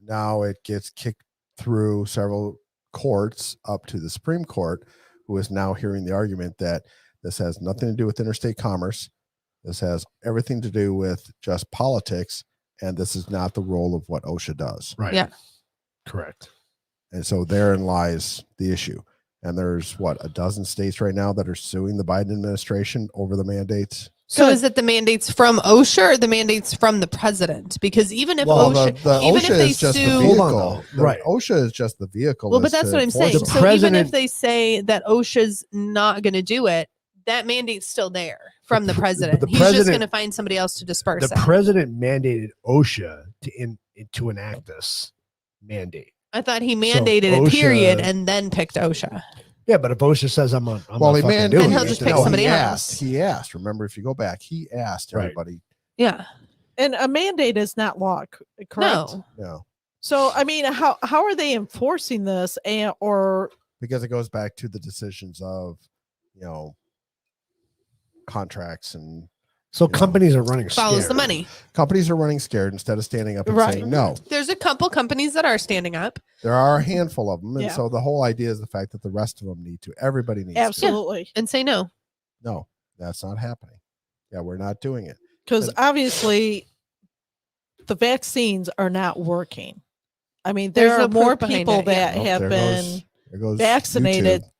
now it gets kicked through several courts up to the Supreme Court, who is now hearing the argument that this has nothing to do with interstate commerce. This has everything to do with just politics, and this is not the role of what OSHA does. Right. Yeah. Correct. And so therein lies the issue. And there's a dozen states right now that are suing the Biden administration over the mandates. So Good. is it the mandates from OSHA or the mandates from the president? Because even if Well, OSHA, the even OSHA if they is just the sue, Hold on, vehicle. though. Right. OSHA is just the vehicle. well, but as that's to what I'm saying. enforce The So it. even if president- they say that OSHA's not going to do it, that mandate's still there from the the president. the He's just president- going to find somebody else to disperse The it. president mandated OSHA to enact this mandate. I thought he mandated it, period, and then picked OSHA. Yeah, but if OSHA says I'm Well, not he fucking mandated. doing And he'll it, just then pick no, somebody he- else. He asked. Remember, if you go back, he asked Right. everybody. Yeah. and a mandate is not law, correct? No. No, So I mean, how are they enforcing this, or because it goes back to the decisions of, contracts, and So Yeah. companies are running Follows the scared. money. companies are running scared instead of standing up and Right. saying no. There's a couple companies that are standing up. There are a handful of them, and Yeah. so the whole idea is the fact that the rest of them need to. Everybody needs to. absolutely, And say no. No, that's not happening. Yeah, we're not doing it. because obviously the vaccines are not working. I mean, there There's are no proof more behind people it, yeah. that Oh, have there been There goes vaccinated. YouTube.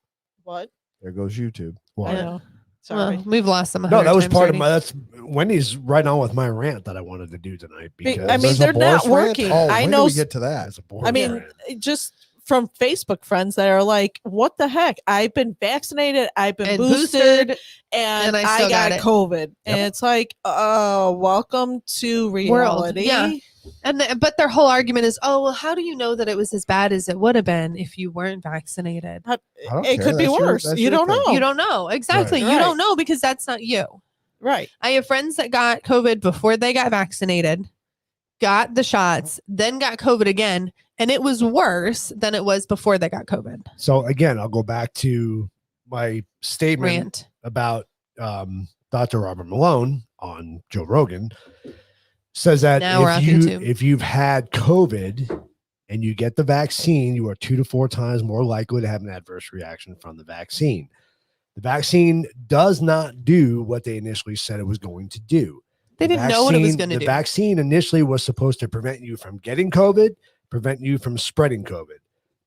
What? There goes YouTube. Well, I know. Sorry. Well, we've lost them. no, 100 that was times part of already. my. That's Wendy's right on with my rant that I wanted to do tonight. Be- Because I mean, There's a they're not Boris rant? working. Oh, I when know do we s- get to that? that's a boring I mean, rant. just from Facebook friends that are like, "What the heck? I've been vaccinated. I've been And boosted, and I I still got got it." COVID." And it's like, welcome to reality. Yeah. But their whole argument is, oh, well, how do you know that it was as bad as it would have been if you weren't vaccinated? I don't It care. could be That's worse. that's You don't thing. know. You don't know. Exactly. Right. You don't know because that's not you. Right. I have friends that got COVID before they got vaccinated, got the shots, then got COVID again, and it was worse than it was before they got COVID. So again, I'll go back to my statement Rant. about Dr. Robert Malone on Joe Rogan. Says that Now we're off YouTube. if you've had COVID and you get the vaccine, you are 2 to 4 times more likely to have an adverse reaction from the vaccine. The vaccine does not do what they initially said it was going to do. They didn't know what it was going to do. The vaccine initially was supposed to prevent you from getting COVID, prevent you from spreading COVID.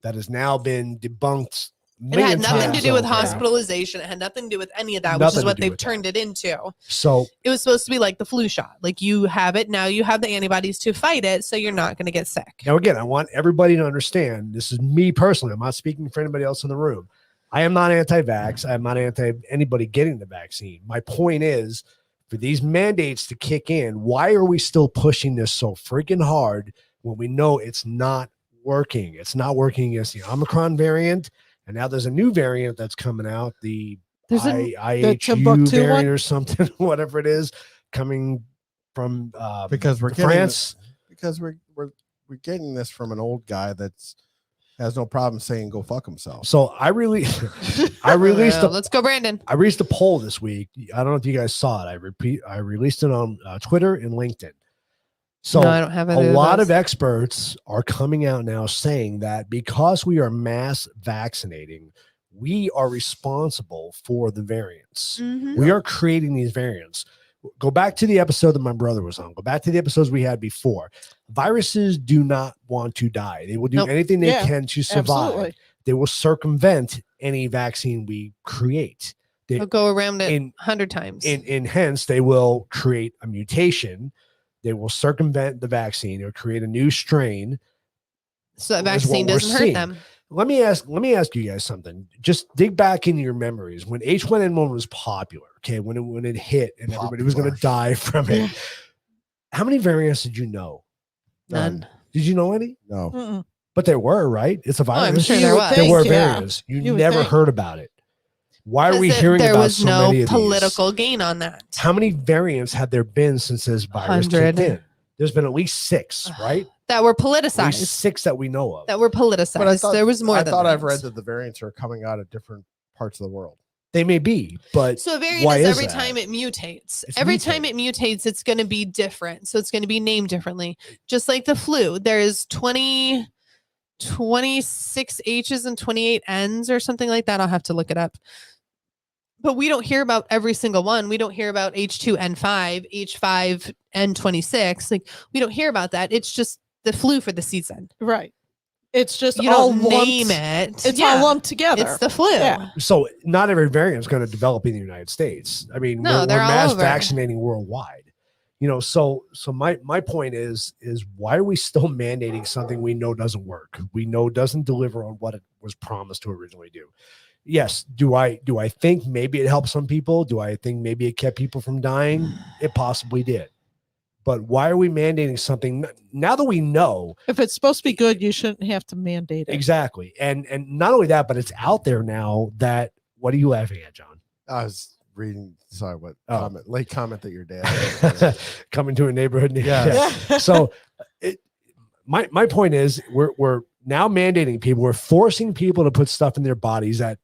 That has now been debunked. It had nothing times to do with over. hospitalization. It had nothing to do with any of that, Nothing which is to what do they've with turned it into. So it was supposed to be like the flu shot. Like you have it, now you have the antibodies to fight it, so you're not going to get sick. now again, I want everybody to understand, this is me personally. I'm not speaking for anybody else in the room. I am not anti-vax. I am not anti anybody getting the vaccine. My point is, for these mandates to kick in, why are we still pushing this so freaking hard when we know it's not working? It's not working against the Omicron variant. And now there's a new variant that's coming out, the IHU variant or something, whatever it is, coming from because we're France. We're getting this from an old guy that's has no problem saying go fuck himself. So I released Let's go, Brandon. I released a poll this week. I don't know if you guys saw it. I released it on Twitter and LinkedIn. So No, I don't have a any of lot those. of experts are coming out now saying that because we are mass vaccinating, we are responsible for the variants. Mhm. We are creating these variants. Go back to the episode that my brother was on. Go back to the episodes we had before. Viruses do not want to die. They will do anything they can to survive. Absolutely. They will circumvent any vaccine we create. They'll go around it 100 times. And hence they will create a mutation. They will circumvent the vaccine. They'll create a new strain. So that vaccine doesn't hurt them. Let me ask you guys something. Just dig back into your memories when H1N1 was popular. Okay, when it hit and everybody was going to die from it. How many variants did you know? None. Did you know any? No. Mm-mm. But there were, right? It's a virus. I'm sure there was. There were Yeah. variants. You You would never think. heard about it. Why are we hearing there about was so no many of these? political gain on that. How many variants have there been since this virus 100. kicked in? There's been at least 6, right? That were At least politicized. 6 that we know of. That were politicized. But I thought there was more I than thought that. I've read that the variants are coming out of different parts of the world. They may be, but So a variant why is is every that? time it mutates. It's Every time it mutates, it's going to be different. So it's going to be named differently. Just like the flu, there's 26 H's and 28 N's or something like that. I'll have to look it up. But we don't hear about every single one. We don't hear about H2N5, H5N26. Like we don't hear about that. It's just the flu for the season. Right. It's just You all don't name it. It's Yeah. all lumped together. It's the flu. Yeah. So not every variant is going to develop in the United States. I mean, No, we're they're all mass over. vaccinating worldwide. You know, so my point is why are we still mandating something we know doesn't work? We know doesn't deliver on what it was promised to originally do. Yes. Do I think maybe it helped some people? Do I think maybe it kept people from dying? It possibly did. But why are we mandating something now that we know If it's supposed to be good, you shouldn't have to mandate it. exactly? And not only that, but it's out there now that what are you laughing at, John? I was reading. Sorry, what late comment that your dad Coming to a neighborhood. Yeah. So my point is we're now mandating people. We're forcing people to put stuff in their bodies that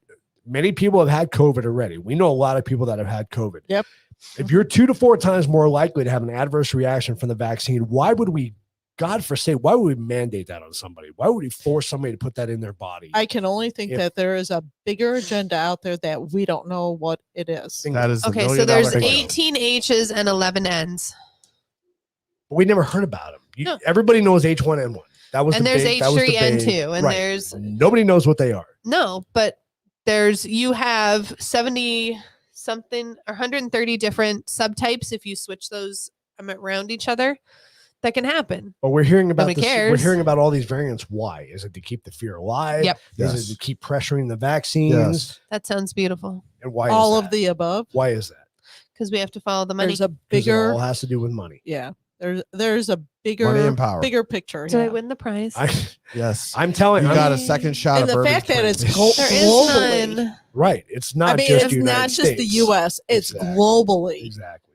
many people have had COVID already. We know a lot of people that have had COVID. Yep. If you're 2 to 4 times more likely to have an adverse reaction from the vaccine, why would we, God forsake, why would we mandate that on somebody? Why would we force somebody to put that in their body? I can only think that there is a bigger agenda out there that we don't know what it is. That is the Okay, so million-dollar there's question. 18 H's and 11 N's. We never heard about them. No. Everybody knows H1N1. That was And the there's big, that was the H3N2, big- and right. there's Nobody knows what they are. no, but you have 70 something or 130 different subtypes if you switch those around each other. That can happen. But we're hearing about Nobody this. We're cares. hearing about all these variants. Why? Is it to keep the fear alive? Yep. Is Yes. it to keep pressuring the vaccines? Yes. That sounds beautiful And why? All is of that? the above. Why is that? because we have to follow the money. There's a 'Cause it bigger, all has to do with money. yeah. There's a Money bigger and power. picture. Did I here. win the prize? Yes. I'm telling You you, got a second shot And of the bourbon. fact that it's There is globally. none. right. It's not I mean, just it's the United not just the States. U.S. It's Exactly. globally. Exactly.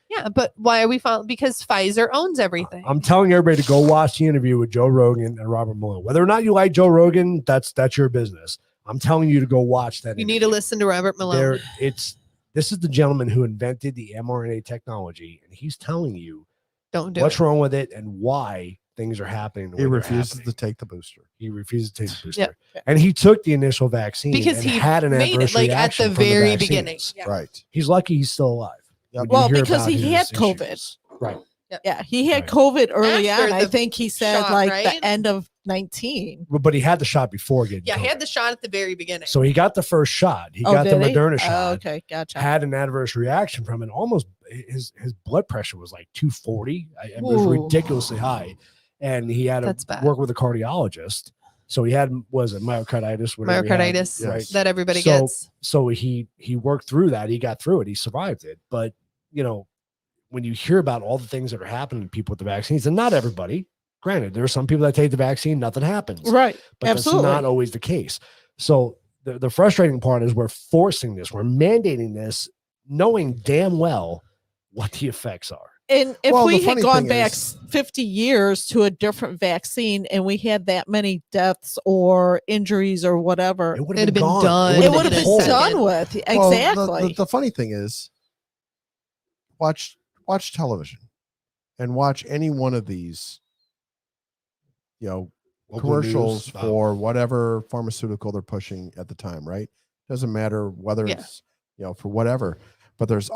Yeah, but why are we following? Because Pfizer owns everything. I'm telling everybody to go watch the interview with Joe Rogan and Robert Malone. Whether or not you like Joe Rogan, that's your business. I'm telling you to go watch that. You need to listen to Robert Malone. This is the gentleman who invented the mRNA technology, and he's telling you Don't do what's it. wrong with it and why things are happening. The He way they're refuses happening. to take the booster. He refuses to take the booster. Yep. And he took the initial vaccine Because and he had an made adverse it like at reaction the from very vaccines. beginning. Yeah. Right. He's lucky he's still alive. Yep. When you Well, hear because about he had his COVID. issues. Right. Yeah, he had Right. COVID early After on. I the think he said shot, like right? the end of 19. But he had the shot before getting Yeah, he COVID. had the shot at the very beginning. So he got the first shot. He got the did he? Moderna Oh, shot. okay, gotcha. Had an adverse reaction from it. Almost his blood pressure was like 240. It was Ooh. ridiculously high, and he had to That's bad. work with a cardiologist. So he had myocarditis? Whatever he had, Myocarditis right? that everybody So- gets. So he worked through that. He got through it. He survived it. But when you hear about all the things that are happening to people with the vaccines, and not everybody. Granted, there are some people that take the vaccine, nothing happens. Right. But Absolutely. that's not always the case. So the frustrating part is we're forcing this, we're mandating this, knowing damn well what the effects are. And if Well, we the had funny gone thing back is- 50 years to a different vaccine and we had that many deaths or injuries or whatever, It would It'd have been have been gone. done. it would've would have been been a done second. with. Well, Exactly. the funny thing is, watch television and watch any one of these, Local commercials news. for whatever pharmaceutical they're pushing at the time, right? Doesn't matter whether Yeah. it's, for whatever, but there's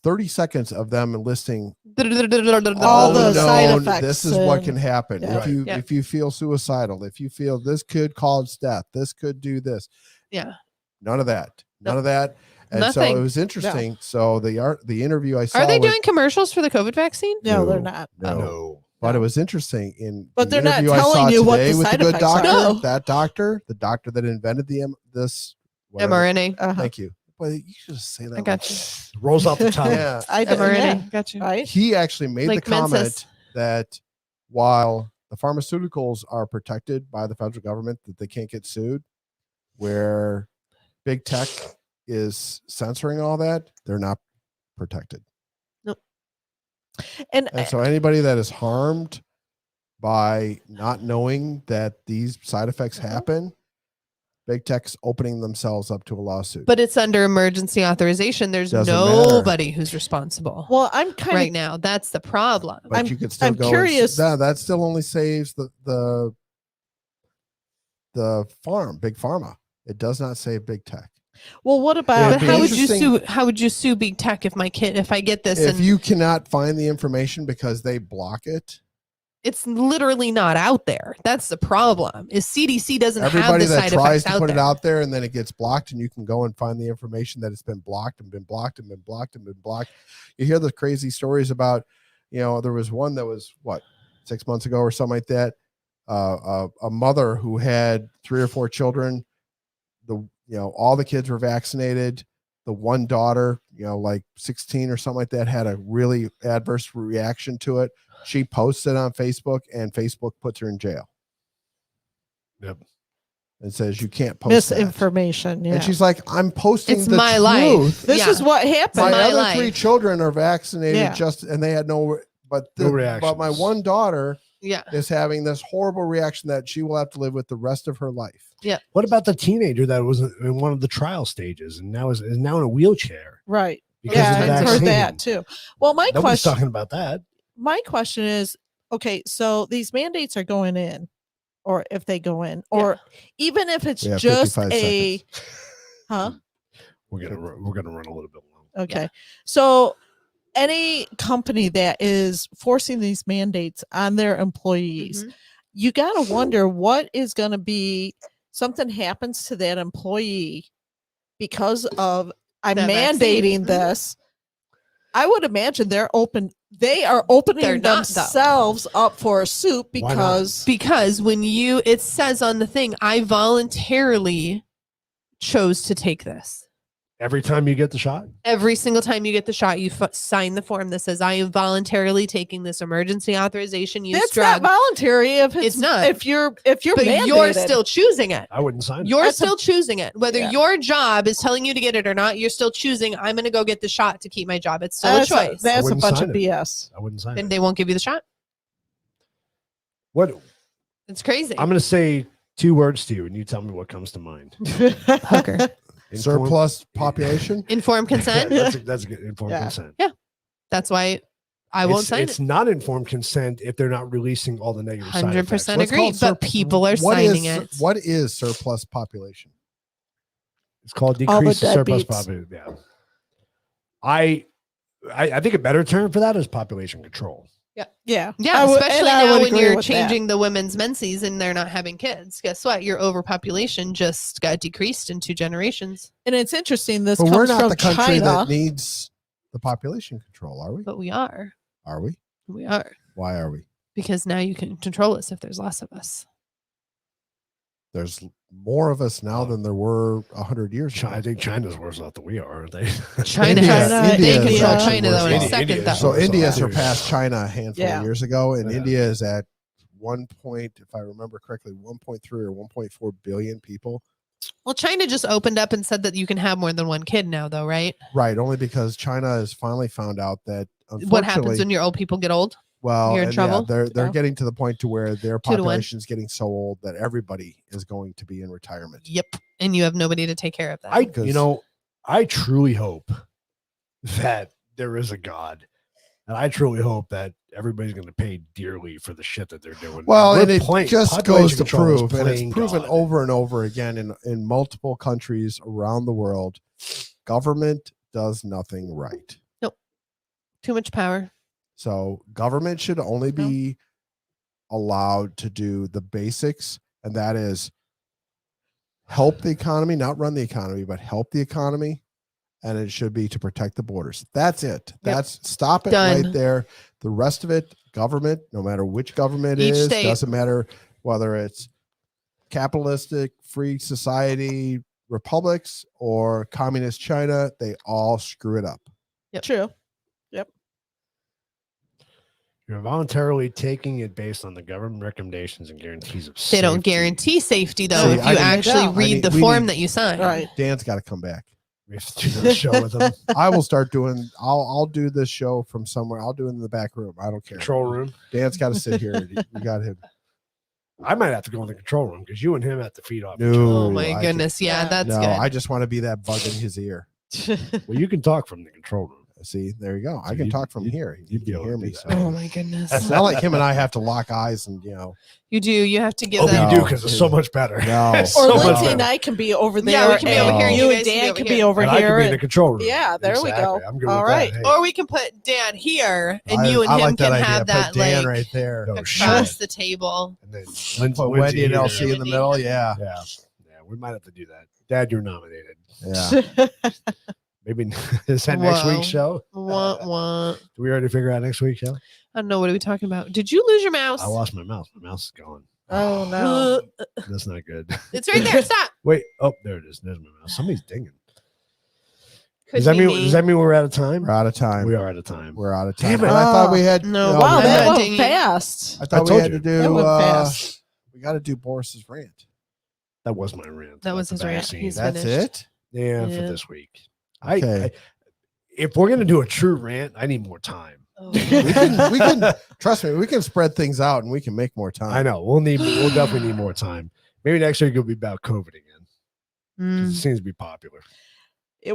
30 seconds of them listing All the side known, effects this is what and- can happen. Yeah. If you feel suicidal, if you feel this could cause death, this could do this. Yeah. None of that. None No. of that. And Nothing. so it was interesting. So the interview I saw Are they was- doing commercials for the COVID vaccine? No, they're not. No. But it was interesting in But the they're not interview I telling saw you what today the with the side good effects are. doctor, No. that the doctor that invented this whatever. mRNA. Uh-huh. Thank you. Well, you should just say that. I got like- you. Rolls off the tongue. Yeah. I did, mRNA. yeah, Got you. right? He actually made Like the comment Menses. that while the pharmaceuticals are protected by the federal government, that they can't get sued, where big tech is censoring all that, they're not protected. And And so anybody that is harmed by not knowing that these side effects happen, big tech's opening themselves up to a lawsuit. But it's under emergency authorization. There's Doesn't nobody who's responsible well, I'm kind right of now. That's the problem. But you could still I'm go and curious- that still only saves the big pharma. It does not save big tech. well, what Yeah, about But be how would you interesting- sue? How would you sue big tech if if I get this If and you cannot find the information because they block it, it's literally not out there? That's the problem. Is CDC doesn't have everybody the that side tries effects to out put there. it out there and then it gets blocked and you can go and find the information that it's been blocked and been blocked and been blocked and been blocked. You hear the crazy stories about, there was one that was 6 months ago or something like that. A mother who had 3 or 4 children, all the kids were vaccinated. The one daughter, like 16 or something like that, had a really adverse reaction to it. She posted on Facebook and Facebook puts her in jail. Yep. And says, you can't post that. misinformation? Yeah. And she's like, I'm posting It's the my truth. life. this Yeah. is what happened. My my other life. 3 children are vaccinated Yeah. and they had no No but reactions. my one daughter Yeah. is having this horrible reaction that she will have to live with the rest of her life. What about the teenager that was in one of the trial stages and now is now in a wheelchair Right. because Yeah, of the I've heard vaccine? that too. Well, Nobody's talking about that. my question is, okay, so these mandates are going in, or if they go in, or even if it's We have just 55 a, seconds. huh? We're gonna run a little bit long. Okay. So any company that is forcing these mandates on their employees, Mhm. you got to wonder what is going to be something happens to that employee because of I'm That mandating vaccine. Mhm. this. I would imagine they are opening They're not, though. themselves up for a suit Why not? Because when it says on the thing, I voluntarily chose to take this. Every time you get the shot? Every single time you get the shot, you sign the form that says, I am voluntarily taking this emergency authorization use That's drug. not voluntary if it's not. If you're But mandated. you're still choosing it. I wouldn't sign it. You're still choosing it. Whether Yeah. your job is telling you to get it or not, you're still choosing, I'm going to go get the shot to keep my job. It's still a choice. That's a wouldn't bunch sign of it. BS. I wouldn't sign Then it. they won't give you the shot. What? It's crazy. I'm going to say 2 words to you, and you tell me what comes to mind. Hooker. Surplus population. Informed consent. That's a good informed Yeah. consent. That's why I won't sign It's it. not informed consent if they're not releasing all the negative side effects. 100% What's agree. called But people are signing it. What is surplus population? It's called All the decreased surplus deadbeats. population. Yeah. I think a better term for that is population control. Yeah. Yeah, I would- especially and I now would when agree you're with that. changing the women's menses and they're not having kids. Guess what? Your overpopulation just got decreased in 2 generations. And it's interesting. This But comes we're not from the country China. that needs the population control, are we? But we are. Are we? We are. Why are we? Because now you can control us if there's less of us. There's more of us now than there were 100 years ago. I think China's worse off than we are, aren't they? China India- has. They India is control actually China though in a worse off. second India though. is So worse India off. surpassed China a handful Yeah. of years ago, and Yeah. India is at 1 point, if I remember correctly, 1.3 or 1.4 billion people. Well, China just opened up and said that you can have more than 1 kid now, though, right? Right, only because China has finally found out that What happens unfortunately, when your old people get old? well, you're in and trouble? they're Yeah. getting to the point to where their 2 to 1. population is getting so old that everybody is going to be in retirement. Yep. And you have nobody to take care of that. I truly hope that there is a God, and I truly hope that everybody's going to pay dearly for the shit that they're doing. Well, We're and it playing- just population goes to control is prove, and it's playing proven God. over and over again in multiple countries around the world, government does nothing right. Too much power. So government should only be allowed to do the basics, and that is help the economy, not run the economy, but help the economy. And it should be to protect the borders. That's it. That's stop it Done. right there. The rest of it, government, no matter which government Each it is, state. doesn't matter whether it's capitalistic, free society, republics, or communist China, they all screw it up. True. You're voluntarily taking it based on the government recommendations and guarantees of They safety. don't guarantee safety, though, See, if I you need- actually I read need- the we form need- that you sign. Right. Dan's got to come back. We have to do the show with them. I will start doing. I'll do this show from somewhere. I'll do it in the back room. I don't care. Control room. Dan's got to sit here. We got him. I might have to go in the control room because you and him have to feed off. each other. No, Oh, my I goodness. Yeah, Yeah. that's no, good. I just want to be that bug in his ear. Well, you can talk from the control room. See, there you go. I So can you- talk from you- here. You you'd be can able hear to me. do So. that. Oh, my goodness. It's not like him and I have to lock eyes and You do. You have to give Oh, but them. you do No. because it's so much better. No. Or So much Lindsay better. and I can be over there. Yeah, we can be over here and You you and guys can be Dan over can here. be over And I here. could be in the control room. Yeah, there we go. I'm good All with right. that. Hey, Or we can put Dad here, and you and I him like can that have idea. that Put Dan like right there. No across shit. the table. And then Put Wendy and here. LC in the middle. Yeah. Yeah, we might have to do that. Dad, you're nominated. Yeah. Maybe is that next Whoa. week's show? Wah, wah. Do we already figure out next week's show? I don't know. What are we talking about? Did you lose your mouse? I lost my mouse. My mouse is gone. Oh no. That's not good. It's right there. Stop. Wait. Oh, there it is. There's my mouse. Somebody's dinging. Could Does that be mean? me. Does that mean we're out of time? We're out of time. We are out of time. We're out of time. Damn it. And I thought we had. No, no, Wow, we that had- not went dinging. fast. I I thought we told had you. to That do. went fast. We got to do Boris's rant. That was my rant. That was about his the rant. vaccine. He's That's finished. it. Yeah, for Yeah. this week. Okay. I if we're gonna do a true rant, I need more time. Oh. We can trust me. We can spread things out and we can make more time. I know we'll definitely need more time. Maybe next week will be about COVID again. 'Cause Mm. It seems to be popular.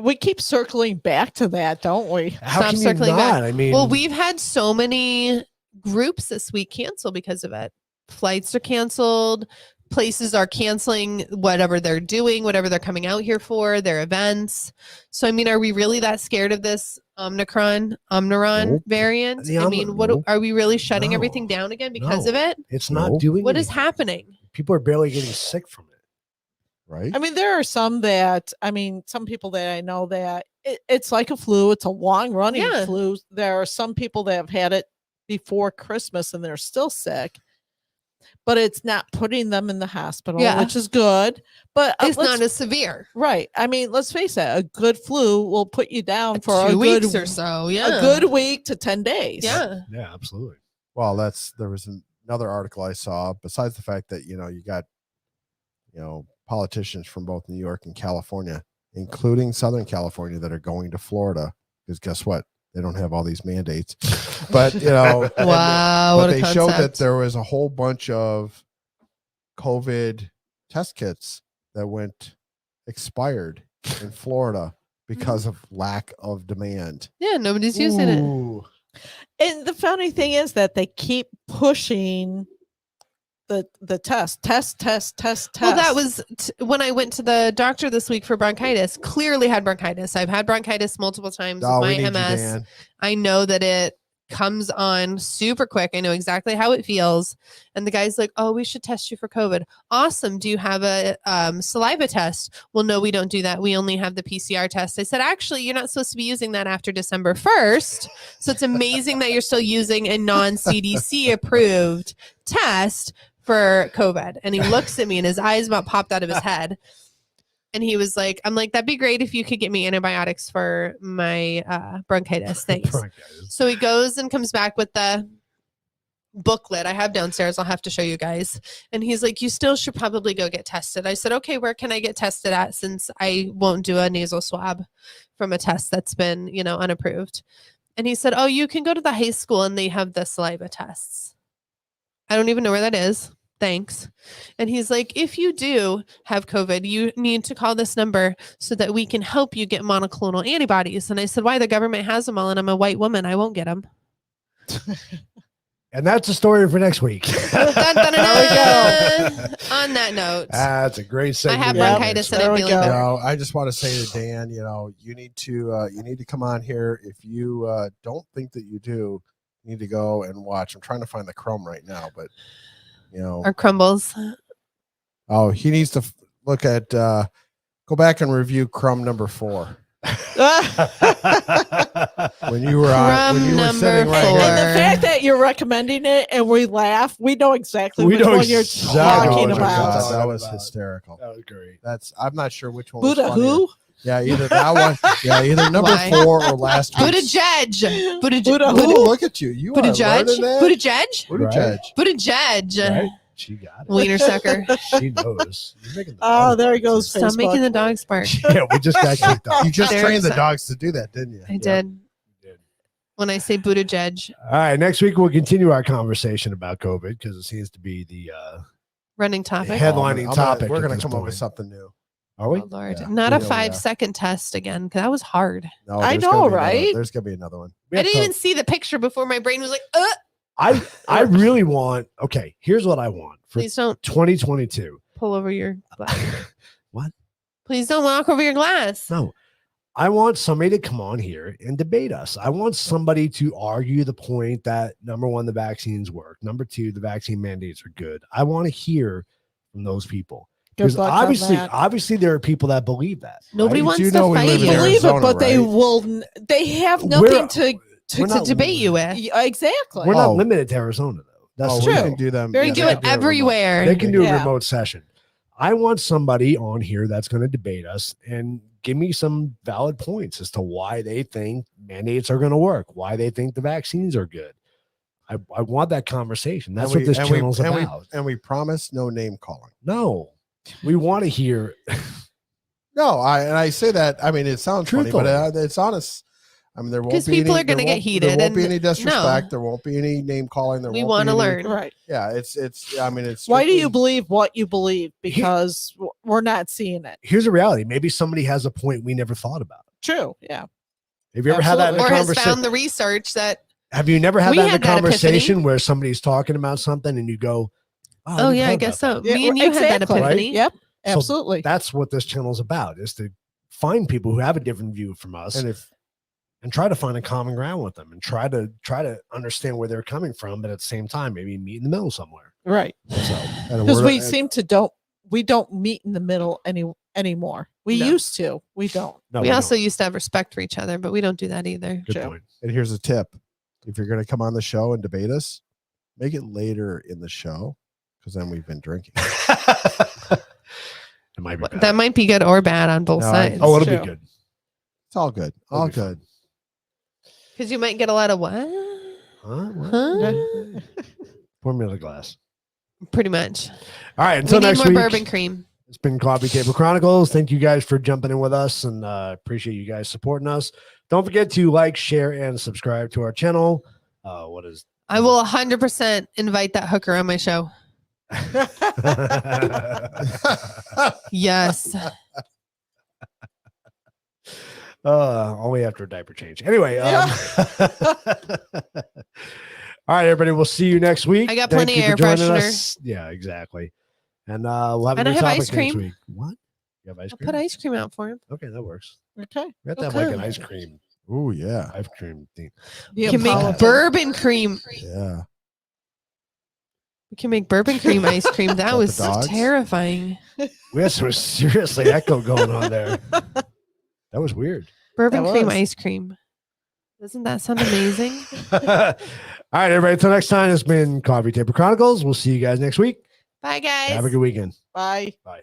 We keep circling back to that, don't we? How Stop can you circling not? back. I mean, Well, we've had so many groups this week cancel because of it. Flights are canceled. Places are canceling whatever they're doing, whatever they're coming out here for, their events. So, I mean, are we really that scared of this Omicron Nope. variant? The I mean, what Nope. are we really shutting No. everything down again because No. of it? it's not Nope. doing. What is anything. happening? People are barely getting sick from it. Right. I mean, there are some people that I know that it's like a flu. It's a long running Yeah. flu. There are some people that have had it before Christmas and they're still sick. but it's not putting them in the hospital, Yeah. which is good. But It's not as severe. right. I mean, let's face it, a good flu will put you down for 2 a good weeks or so. Yeah. a good week to 10 days. Yeah. Yeah, absolutely. Well, there was another article I saw, besides the fact that, you got, politicians from both New York and California, including Southern California, that are going to Florida, because guess what? They don't have all these mandates. But, Wow. but What a they showed that concept. there was a whole bunch of COVID test kits that went expired in Florida because of lack of demand. Yeah. Nobody's using it. Ooh. And the funny thing is that they keep pushing the test. Well, that was when I went to the doctor this week for bronchitis. Clearly had bronchitis. I've had bronchitis multiple times Oh, with we my need you, MS. Dan. I know that it comes on super quick. I know exactly how it feels. And the guy's like, "Oh, we should test you for COVID." Awesome. Do you have a saliva test? Well, no, we don't do that. We only have the PCR test. I said, actually, you're not supposed to be using that after December 1st. So it's amazing that you're still using a non-CDC approved test for COVID. And he looks at me and his eyes about popped out of his head. And he was like, I'm like, that'd be great if you could get me antibiotics for my bronchitis. Thanks. So he goes and comes back with the booklet I have downstairs. I'll have to show you guys. And he's like, you still should probably go get tested. I said, okay, where can I get tested at, since I won't do a nasal swab from a test that's been, unapproved? And he said, oh, you can go to the high school and they have the saliva tests. I don't even know where that is. Thanks. And he's like, if you do have COVID, you need to call this number so that we can help you get monoclonal antibodies. And I said, why? The government has them all, and I'm a white woman. I won't get them. And that's the story for next week. Dun, dun, dun, dun. On that note, That's a great I segment. have Yep. bronchitis and There I'm we feeling go. better. I just want to say to Dan, you need to come on here. If you don't think that you do, you need to go and watch. I'm trying to find the crumb right now, but Or crumbles. oh, he needs to look at go back and review crumb number 4. When you were Crumb sitting number right 4. here. And the fact that you're recommending it and we laugh, we know exactly We which know one you're exactly talking what you're about. talking that was about. hysterical. That was great. I'm not sure which one. Buddha was funnier. who? Yeah, either that one. Yeah, either number Why? 4 or last week. Buddha judge. Buddha Buddha Oh, who? look at you. You Buddha are judge. learning that. Buddha judge. Buddha Right. judge. Buddha judge. Right? She got it. Wiener sucker. She knows. You're making the Oh, dog there he bark. goes. Stop Facebook. making the dogs bark. Yeah, we just got kicked off. You just They're trained the upset. dogs to do that, didn't you? I did. When I say Buddha judge, All right, next week we'll continue our conversation about COVID because it seems to be the running topic. headlining topic. We're at going to this come up point. with something new. Are we? Oh, Lord. Yeah, Not we a know we 5-second test again, because that was hard. No, I there's know, gonna be right? another- there's going to be another one. We I have didn't to- even see the picture before my brain was like, I really want. Okay, here's what I want for please don't 2022. pull over your glass. What? Please don't walk over your glass. No, I want somebody to come on here and debate us. I want somebody to argue the point that number one, the vaccines work. Number two, the vaccine mandates are good. I want to hear from those people. Good Because luck on that. obviously, there are people that believe that. Nobody right? wants you to know we fight live in you. Believe Arizona, it, but they right? will. They have We're- nothing to we're to not- debate you with. Yeah, exactly. We're not Oh. limited to Arizona, though. That's Oh, the true. we thing. can do them. They yeah, do they it can remote. everywhere. They can do a Yeah. remote session. I want somebody on here that's going to debate us and give me some valid points as to why they think mandates are going to work, why they think the vaccines are good. I want that conversation. That's what this channel's about. And we promise no name calling. No, we want to hear. No, I say that. I mean, it sounds funny, but Truthfully. it's honest. I mean, there won't 'Cause be people any, are gonna there get won't- heated There won't be and- any disrespect. no. There won't be any name calling. There We won't want to be any- learn. Right. Yeah, it's. I mean, it's. Why do you strictly- believe what you believe? Because we're not seeing it. Here's a reality. Maybe somebody has a point we never thought about. True. Yeah. Have you ever had that in Or a has conversation? found the research that, Have you never had We that in a had that conversation epiphany. where somebody's talking about something and you go, oh, never yeah, I thought guess about so. Yeah, Me and you had that exactly. epiphany. Yep. So Absolutely. That's what this channel's about, is to find people who have a different view from us And if and try to find a common ground with them and try to understand where they're coming from, but at the same time, maybe meet in the middle somewhere. right. So and a Because word- we seem to don't meet in the middle anymore. We No. used to. We don't. no, We also don't. used to have respect for each other, but we don't do that either. Good True. point. And here's a tip: if you're going to come on the show and debate us, make it later in the show, because then we've been drinking. It might be bad. That might be good or bad on both No, sides. Oh, it'll be True. good. It's all good. It'll All be fun. good. Because you might get a lot of what? Huh? What? Huh? Pour me another glass. Pretty much. All right. We Until need next more week. bourbon cream. It's been Coffee Table Chronicles. Thank you guys for jumping in with us, and appreciate you guys supporting us. Don't forget to like, share, and subscribe to our channel. What is? I will 100% invite that hooker on my show. Yes. Only after a diaper change. Anyway. All right, everybody. We'll see you next week. I got Thank plenty you of for air joining freshener. us. Yeah, exactly. And we'll have a And I new have topic ice next cream. week. What? You have ice I'll cream? put ice cream out for him. Okay, that works. Okay. We have to have like an Okay. ice cream. Oh yeah. Ice cream thing. We Be can make Apollo. bourbon cream. Yeah. We can make bourbon cream ice cream. That What, was the dogs? terrifying. We had some seriously echo going on there. That was weird. Bourbon That cream was. ice cream. Doesn't that sound amazing? All right, everybody. Until next time, it's been Coffee Table Chronicles. We'll see you guys next week. Bye, guys. Have a good weekend. Bye. Bye.